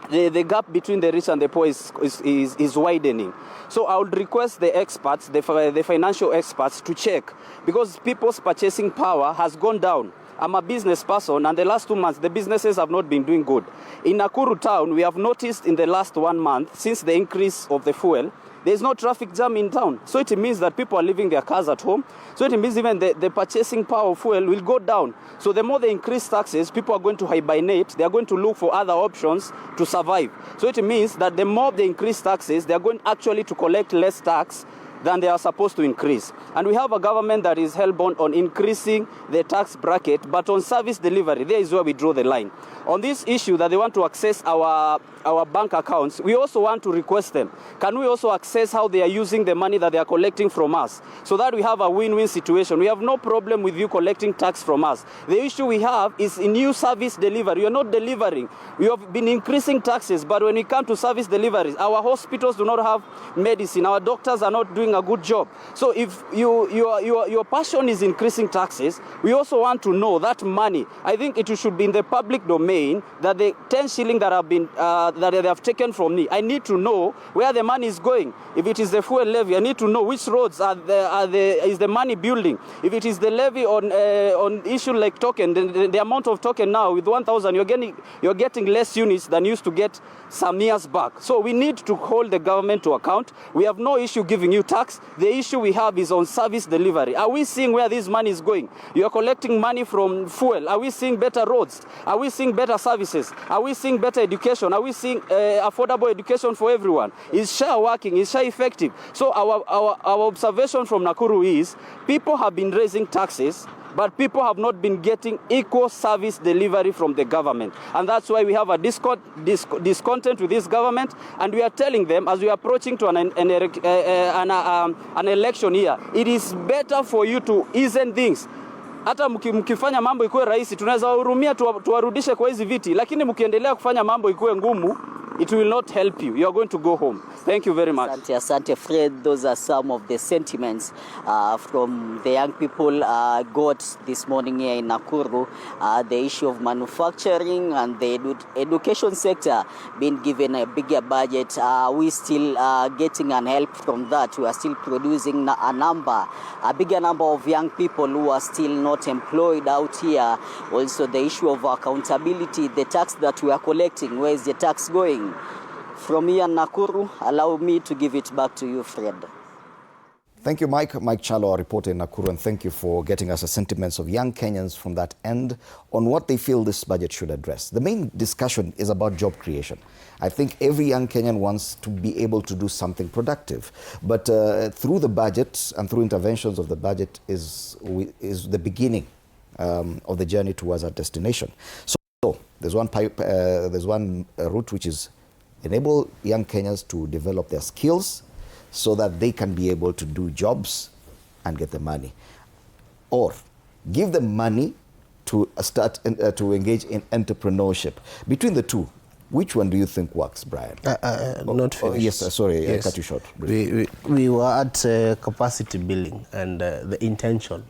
The gap between the rich and the poor is widening. So I would request the experts, the financial experts, to check, because people's purchasing power has gone down. I'm a business person, and the last 2 months, the businesses have not been doing good. In Nakuru town, we have noticed in the last 1 month, since the increase of the fuel, there's no traffic jam in town. So it means that people are leaving their cars at home. So it means even the purchasing power of fuel will go down. So the more they increase taxes, people are going to hibernate. They are going to look for other options to survive. So it means that the more they increase taxes, they are going actually to collect less tax than they are supposed to increase. And we have a government that is hell-bent on increasing the tax bracket, but on service delivery, there is where we draw the line. On this issue that they want to access our bank accounts, we also want to request them, can we also access how they are using the money that they are collecting from us, so that we have a win-win situation. We have no problem with you collecting tax from us. The issue we have is in new service delivery. You are not delivering. We have been increasing taxes, but when we come to service deliveries, our hospitals do not have medicine. Our doctors are not doing a good job. So if your passion is increasing taxes, we also want to know that money. I think it should be in the public domain, that the 10 shilling that have been that they have taken from me, I need to know where the money is going. If it is the fuel levy, I need to know which roads is the money building. If it is the levy on issue like token, the amount of token now with 1,000, you're getting less units than you used to get some years back. So we need to hold the government to account. We have no issue giving you tax. The issue we have is on service delivery. Are we seeing where this money is going? You are collecting money from fuel. Are we seeing better roads? Are we seeing better services? Are we seeing better education? Are we seeing affordable education for everyone? Is SHA working? Is SHA effective? So our observation from Nakuru is people have been raising taxes, but people have not been getting equal service delivery from the government. And that's why we have a discontent with this government, and we are telling them, as we are approaching to an election year, it is better for you to ease things. Hata mkifanya mambo ikuwe rahisi, tunaweza wahurumia tuwarudishe kwa hizi viti, lakini mkiendelea kufanya mambo ikuwe ngumu, it will not help you. You are going to go home. Thank you very much. Asante Fred. Those are some of the sentiments from the young people got this morning here in Nakuru. The issue of manufacturing and the education sector being given a bigger budget. We still getting an help from that. We are still producing a bigger number of young people who are still not employed out here. Also the issue of accountability, the tax that we are collecting, where is the tax going? From here in Nakuru, allow me to give it back to you, Fred. Thank you, Mike. Mike Chalo, our reporter in Nakuru, and thank you for getting us the sentiments of young Kenyans from that end on what they feel this budget should address. The main discussion is about job creation. I think every young Kenyan wants to be able to do something productive. But through the budget and through interventions of the budget is the beginning of the journey towards our destination. So there's one route which is enable young Kenyans to develop their skills so that they can be able to do jobs and get the money, or give them money to start to engage in entrepreneurship. Between the two, which one do you think works, Brian? Not finished. Yes, sorry, I cut you short. We were at capacity building and the intention.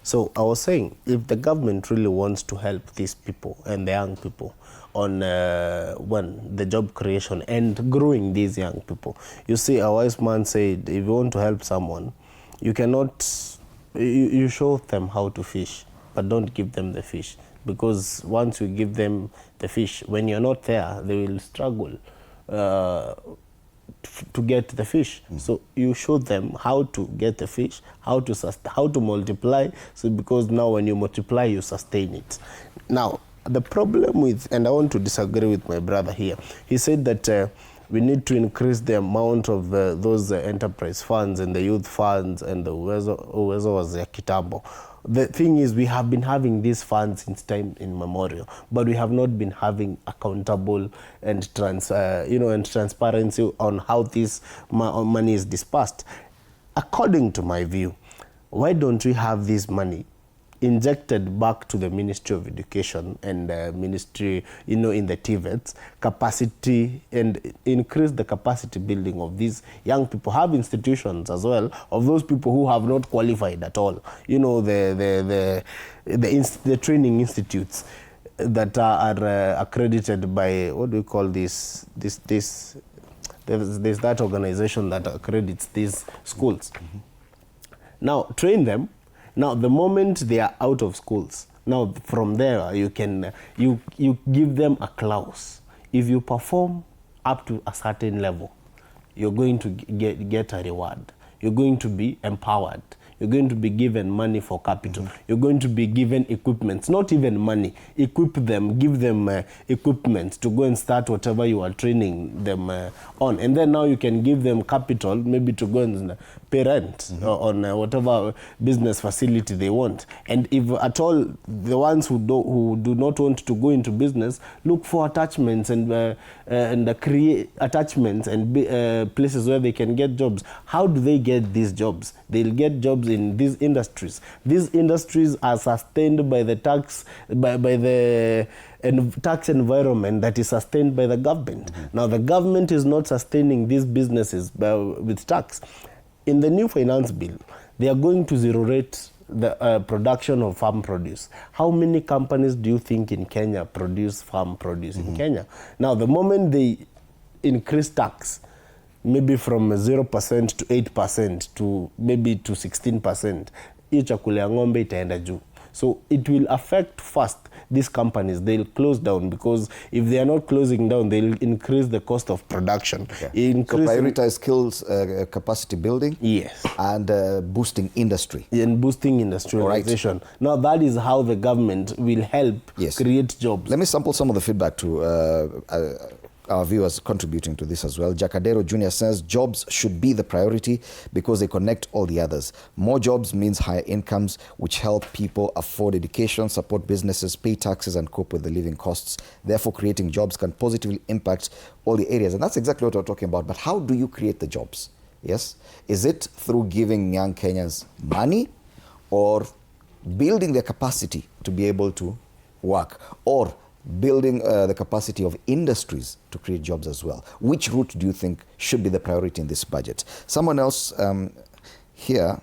So I was saying, if the government really wants to help these people and the young people on the job creation and growing these young people, you see, a wise man said, if you want to help someone, you cannot, you show them how to fish, but don't give them the fish. Because once you give them the fish, when you're not there, they will struggle to get the fish. So you show them how to get the fish, how to multiply. So because now when you multiply, you sustain it. Now, the problem with, and I want to disagree with my brother here, he said that we need to increase the amount of those enterprise funds and the youth funds and the Uwezo was Kitambo. The thing is, we have been having these funds since time immemorial, but we have not been having accountable and transparency on how this money is dispersed. According to my view, why don't we have this money injected back to the Ministry of Education and Ministry, in the TVETs, capacity and increase the capacity building of these young people. Have institutions as well of those people who have not qualified at all. The training institutes that are accredited by, what do we call this? There's that organization that accredits these schools. Now, train them. Now, the moment they are out of schools, now from there you can you give them a clause. If you perform up to a certain level, you're going to get a reward. You're going to be empowered. You're going to be given money for capital. You're going to be given equipment, not even money. Equip them, give them equipment to go and start whatever you are training them on. And then now you can give them capital, maybe to go and pay rent on whatever business facility they want. And if at all the ones who do not want to go into business, look for attachments and create attachments and places where they can get jobs. How do they get these jobs? They'll get jobs in these industries. These industries are sustained by the tax, by the tax environment that is sustained by the government. Now the government is not sustaining these businesses with tax. In the new finance bill, they are going to zero rate the production of farm produce. How many companies do you think in Kenya produce farm produce in Kenya? Now the moment they increase tax, maybe from 0% to 8% to maybe to 16%, hiyo chakula ya ng'ombe itaenda juu. So it will affect first these companies. They'll close down, because if they are not closing down, they'll increase the cost of production. So prioritize skills, capacity building, yes, and boosting industry. And boosting industrialization. Right. Now that is how the government will help create jobs. Let me sample some of the feedback to our viewers contributing to this as well. Jacadero Jr. says jobs should be the priority because they connect all the others. More jobs means higher incomes, which help people afford education, support businesses, pay taxes, and cope with the living costs. Therefore, creating jobs can positively impact all the areas. And that's exactly what we're talking about. But how do you create the jobs? Yes? Is it through giving young Kenyans money, or building their capacity to be able to work, or building the capacity of industries to create jobs as well? Which route do you think should be the priority in this budget? Someone else here,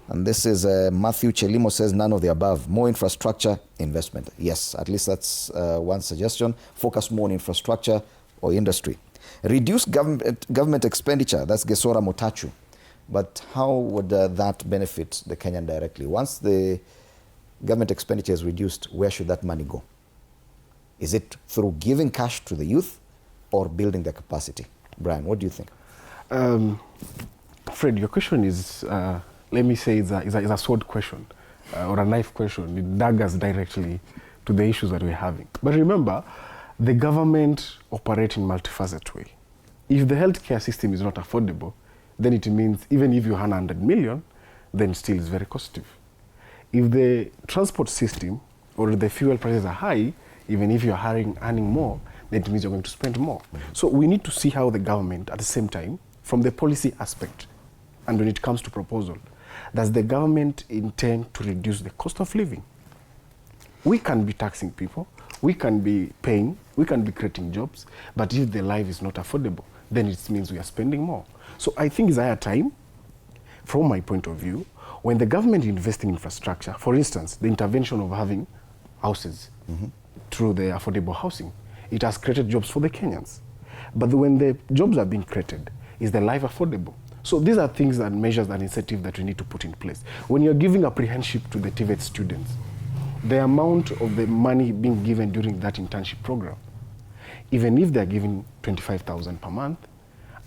and this is Matthew Chelimo, says none of the above. More infrastructure, investment. Yes, at least that's one suggestion. Focus more on infrastructure or industry. Reduce government expenditure. That's Gesora Motachu. But how would that benefit the Kenyan directly? Once the government expenditure is reduced, where should that money go? Is it through giving cash to the youth or building their capacity? Brian, what do you think? Fred, your question is, let me say, is a sword question or a knife question. It daggers directly to the issues that we're having. But remember, the government operates in a multifaceted way. If the healthcare system is not affordable, then it means even if you earn 100 million, then still it's very costly. If the transport system or the fuel prices are high, even if you're earning more, then it means you're going to spend more. So we need to see how the government, at the same time, from the policy aspect, and when it comes to proposal, does the government intend to reduce the cost of living? We can be taxing people, we can be paying, we can be creating jobs, but if the life is not affordable, then it means we are spending more. So I think it's higher time, from my point of view, when the government invests in infrastructure, for instance, the intervention of having houses through the affordable housing, it has created jobs for the Kenyans. But when the jobs are being created, is the life affordable? So these are things and measures and incentives that we need to put in place. When you're giving apprenticeship to the TVET students, the amount of the money being given during that internship program, even if they're given 25,000 per month,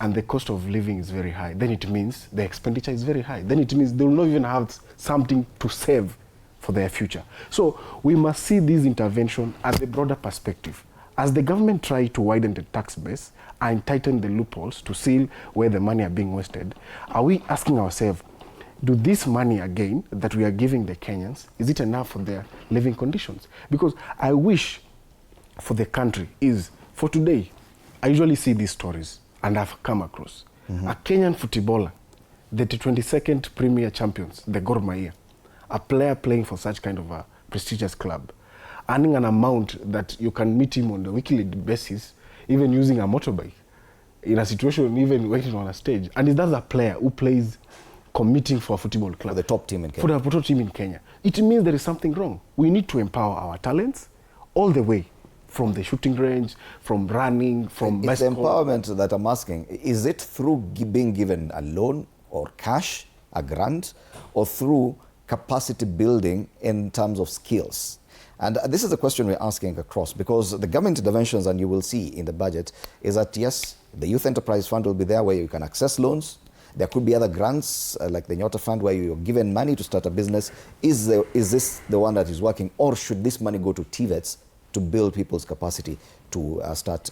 and the cost of living is very high, then it means the expenditure is very high. Then it means they will not even have something to save for their future. So we must see this intervention as a broader perspective. As the government tries to widen the tax base and tighten the loopholes to see where the money are being wasted, are we asking ourselves, do this money again that we are giving the Kenyans, is it enough for their living conditions? Because I wish for the country is, for today, I usually see these stories and I've come across a Kenyan footballer, the 22nd Premier Champions, the Gor Mahia, a player playing for such kind of a prestigious club, earning an amount that you can meet him on a weekly basis, even using a motorbike, in a situation even waiting on a stage. And that's a player who plays committing for a football club. For the top team in Kenya. For the top team in Kenya. It means there is something wrong. We need to empower our talents all the way, from the shooting range, from running, from It's empowerment that I'm asking. Is it through being given a loan or cash, a grant, or through capacity building in terms of skills? And this is the question we're asking across, because the government interventions, and you will see in the budget, is that yes, the Youth Enterprise Fund will be there where you can access loans. There could be other grants like the Nyota Fund where you're given money to start a business. Is this the one that is working, or should this money go to TVETs to build people's capacity to start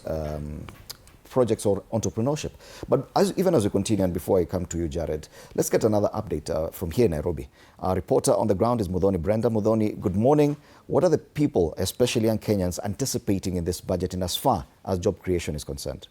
projects or entrepreneurship? But even as we continue, and before I come to you, Jared, let's get another update from here in Nairobi. Our reporter on the ground is Muthoni Brenda. Muthoni, good morning. What are the people, especially young Kenyans, anticipating in this budget in as far as job creation is concerned?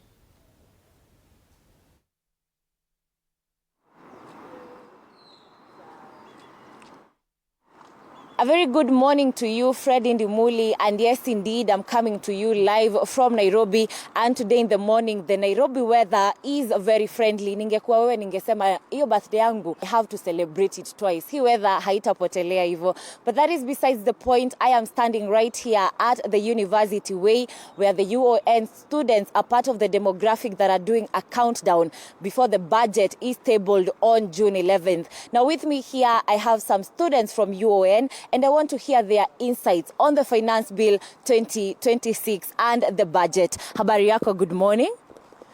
A very good morning to you, Fred Indimuli, and yes, indeed, I'm coming to you live from Nairobi, and today in the morning, the Nairobi weather is very friendly. Ningekuwa wewe ningesema hiyo birthday yangu, I have to celebrate it twice. Hii weather haitapotelea hivyo. But that is besides the point. I am standing right here at the University Way, where the UON students are part of the demographic that are doing a countdown before the budget is tabled on June 11th. Now with me here, I have some students from UON, and I want to hear their insights on the Finance Bill 2026 and the budget. Habari yako, good morning.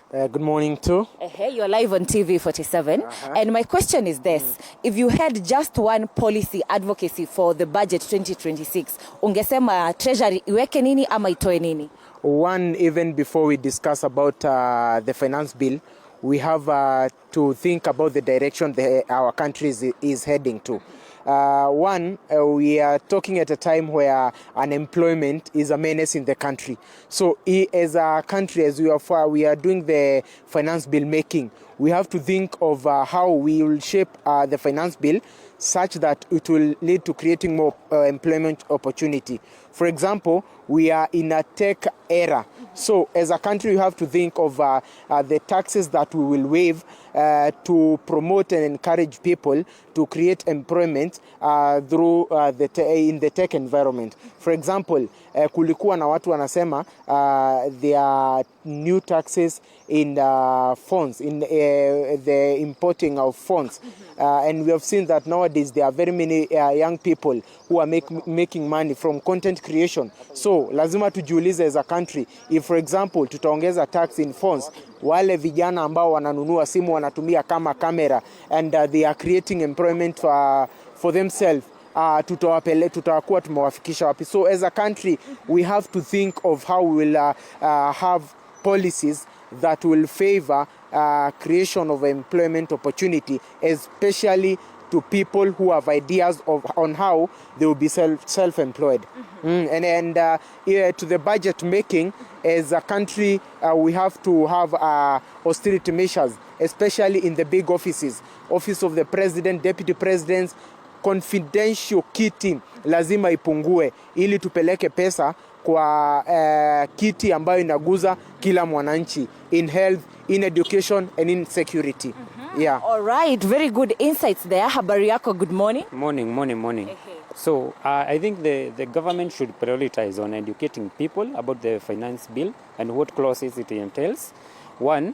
Good morning too. You're live on TV47. And my question is this. If you had just one policy advocacy for the budget 2026, ungesema Treasury iweke nini ama itoe nini? One, even before we discuss about the Finance Bill, we have to think about the direction our country is heading to. One, we are talking at a time where unemployment is a menace in the country. So as a country, as we are doing the finance bill making, we have to think of how we will shape the finance bill such that it will lead to creating more employment opportunity. For example, we are in a tech era. So as a country, we have to think of the taxes that we will waive to promote and encourage people to create employment through in the tech environment. For example, kulikuwa na watu wanasema there are new taxes in phones, in the importing of phones. And we have seen that nowadays there are very many young people who are making money from content creation. So lazima tujiulize as a country, if for example tutaongeza tax in phones, wale vijana ambao wananunua simu wanatumia kama camera, and they are creating employment for themselves, tutakuwa tumewafikisha wapi? So as a country, we have to think of how we will have policies that will favor creation of employment opportunity, especially to people who have ideas on how they will be self-employed. And to the budget making, as a country, we have to have austerity measures, especially in the big offices. Office of the President, Deputy Presidents, confidential kiti lazima ipungue ili tupeleke pesa kwa kiti ambayo inaguza kila mwananchi, in health, in education, and in security. Yeah. All right, very good insights there. Habari yako, good morning. Morning. So I think the government should prioritize on educating people about the finance bill and what clauses it entails. One,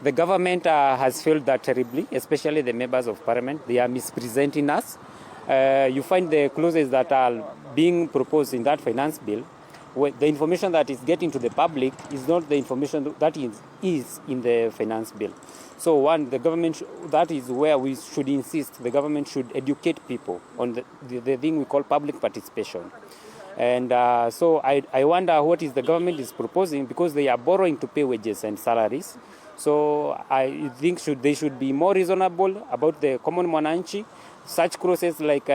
the government has failed that terribly, especially the members of parliament. They are misrepresenting us. You find the clauses that are being proposed in that finance bill, the information that is getting to the public is not the information that is in the finance bill. So one, the government, that is where we should insist. The government should educate people on the thing we call public participation. And so I wonder what is the government is proposing, because they are borrowing to pay wages and salaries. So I think they should be more reasonable about the common mwananchi. Such clauses like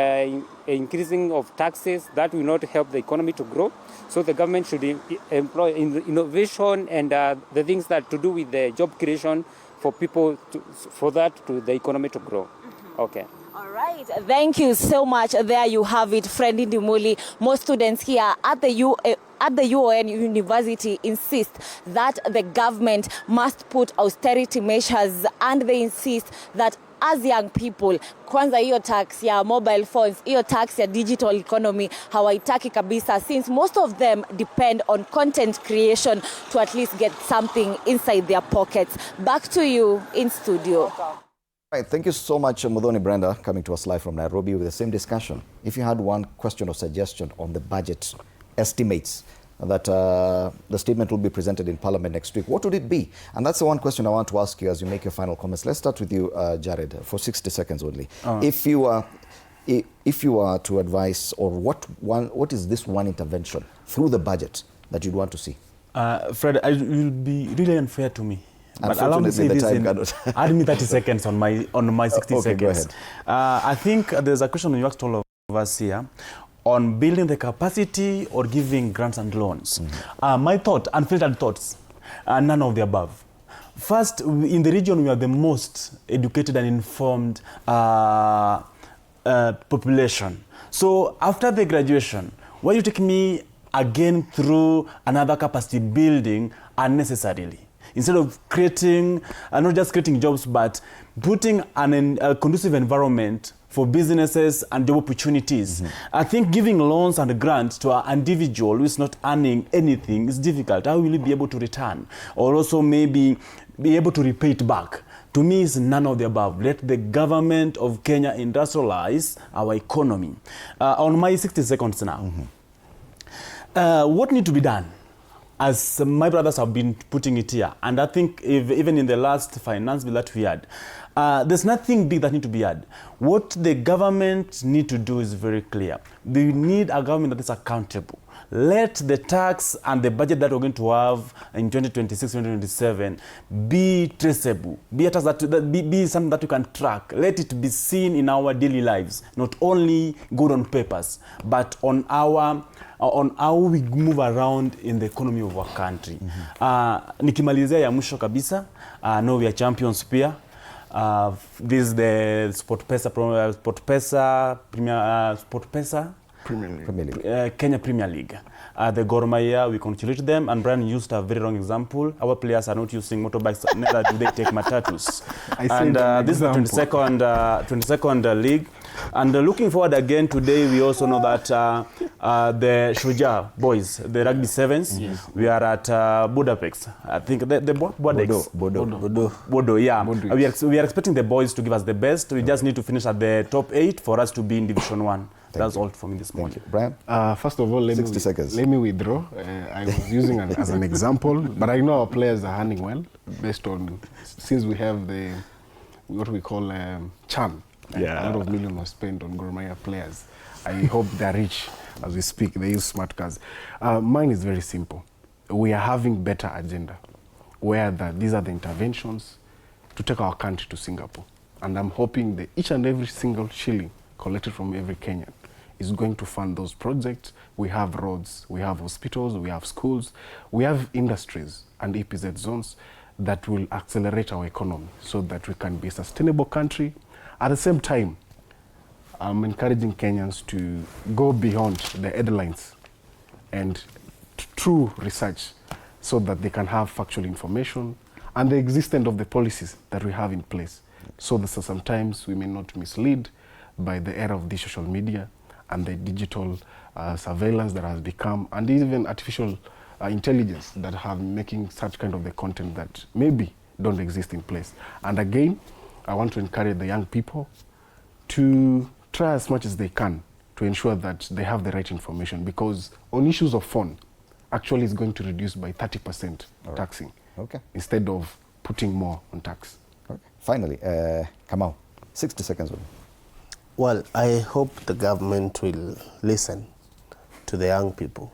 increasing of taxes, that will not help the economy to grow. So the government should employ innovation and the things that to do with the job creation for people, for the economy to grow. Okay. All right, thank you so much. There you have it, friend Indimuli. Most students here at the UON University insist that the government must put austerity measures, and they insist that as young people, kwanza hiyo tax ya mobile phones, hiyo tax ya digital economy hawaitaki kabisa, since most of them depend on content creation to at least get something inside their pockets. Back to you in studio. Right, thank you so much, Mudhoni Brenda, coming to us live from Nairobi with the same discussion. If you had one question or suggestion on the budget estimates that the statement will be presented in Parliament next week, what would it be? And that's the one question I want to ask you as you make your final comments. Let's start with you, Jared, for 60 seconds only. If you are to advise, or what is this one intervention through the budget that you'd want to see? Fred, it will be really unfair to me. But allow me to say this add me 30 seconds on my 60 seconds. Go ahead. I think there's a question you asked all of us here on building the capacity or giving grants and loans. My thought, unfiltered thoughts, none of the above. First, in the region, we are the most educated and informed population. So after the graduation, why you take me again through another capacity building unnecessarily? Instead of creating, not just creating jobs, but putting a conducive environment for businesses and job opportunities. I think giving loans and grants to an individual who is not earning anything is difficult. How will you be able to return? Or also maybe be able to repay it back? To me, it's none of the above. Let the government of Kenya industrialize our economy. On my 60 seconds now, what needs to be done? As my brothers have been putting it here, and I think even in the last finance bill that we had, there's nothing big that needs to be had. What the government need to do is very clear. They need a government that is accountable. Let the tax and the budget that we're going to have in 2026, 2027 be traceable, be something that you can track. Let it be seen in our daily lives, not only good on papers, but on how we move around in the economy of our country. Nikimalizia ya mwisho kabisa, no, we are champions pia. This is the SportPesa Premier League. Kenya Premier League. The Gor Mahia, we congratulate them, and Brian used a very wrong example. Our players are not using motorbikes, neither do they take matatus. And this is the 22nd league. And looking forward again today, we also know that the Shuja boys, the rugby sevens, we are at Budapest. I think the Bodo, yeah. We are expecting the boys to give us the best. We just need to finish at the top 8 for us to be in Division 1. That's all for me this morning. Brian? First of all, 60 seconds. Let me withdraw. I was using as an example, but I know our players are handling well based on, since we have what we call charm. A lot of millions were spent on Gor Mahia players. I hope they're rich as we speak. They use smart cars. Mine is very simple. We are having better agenda, where these are the interventions to take our country to Singapore. And I'm hoping that each and every single shilling collected from every Kenyan is going to fund those projects. We have roads, we have hospitals, we have schools, we have industries and EPZ zones that will accelerate our economy so that we can be a sustainable country. At the same time, I'm encouraging Kenyans to go beyond the headlines and true research so that they can have factual information and the existence of the policies that we have in place. So that sometimes we may not mislead by the era of the social media and the digital surveillance that has become, and even artificial intelligence that have making such kind of the content that maybe don't exist in place. And again, I want to encourage the young people to try as much as they can to ensure that they have the right information, because on issues of phone, actually is going to reduce by 30% taxing, instead of putting more on tax. Finally, Kamau, 60 seconds. Well, I hope the government will listen to the young people.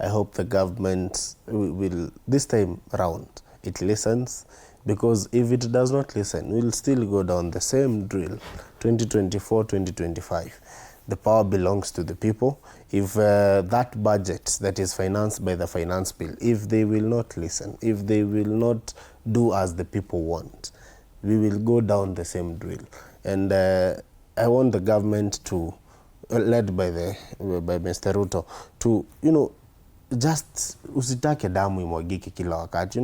I hope the government will, this time around, it listens, because if it does not listen, we'll still go down the same drill, 2024, 2025. The power belongs to the people. If that budget that is financed by the finance bill, if they will not listen, if they will not do as the people want, we will go down the same drill. And I want the government to, led by Mr. Ruto, to, just usitake damu imwagike kila wakati.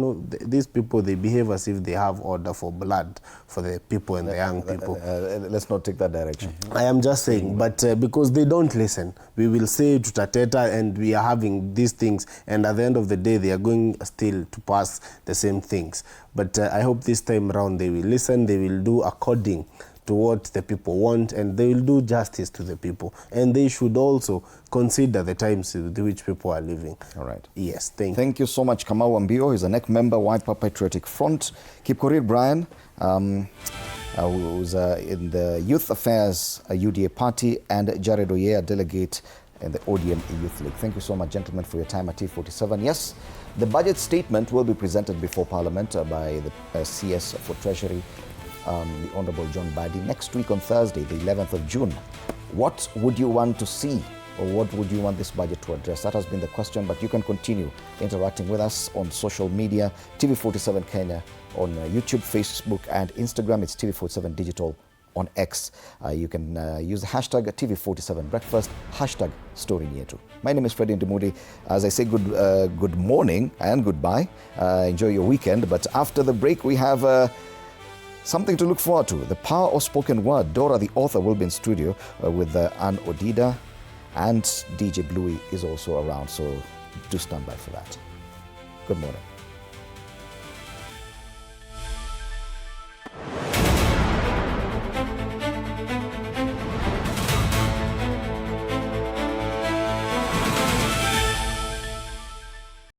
These people, they behave as if they have order for blood for the people and the young people. Let's not take that direction. I am just saying, but because they don't listen, we will say tutateta and we are having these things, and at the end of the day, they are going still to pass the same things. But I hope this time around they will listen, they will do according to what the people want, and they will do justice to the people. And they should also consider the times with which people are living. All right. Yes, thank you. Thank you so much, Kamau Ambio. He's a NEC member, Wiper Patriotic Front. Kipkorir Brian, who's in the Youth Affairs UDA party, and Jared Oye, a delegate in the ODM Youth League. Thank you so much, gentlemen, for your time at TV47. Yes, the budget statement will be presented before Parliament by the CS for Treasury, the Honorable John Badi, next week on Thursday, the 11th of June. What would you want to see, or what would you want this budget to address? That has been the question, but you can continue interacting with us on social media, TV47 Kenya, on YouTube, Facebook, and Instagram. It's TV47 Digital on X. You can use the hashtag TV47 Breakfast, hashtag Story Yetu. My name is Freddie Ndimudi. As I say, good morning and goodbye. Enjoy your weekend. But after the break, we have something to look forward to. The Power of Spoken Word. Dora, the author, will be in studio with Anne Odida, and DJ Bluey is also around. So do stand by for that. Good morning.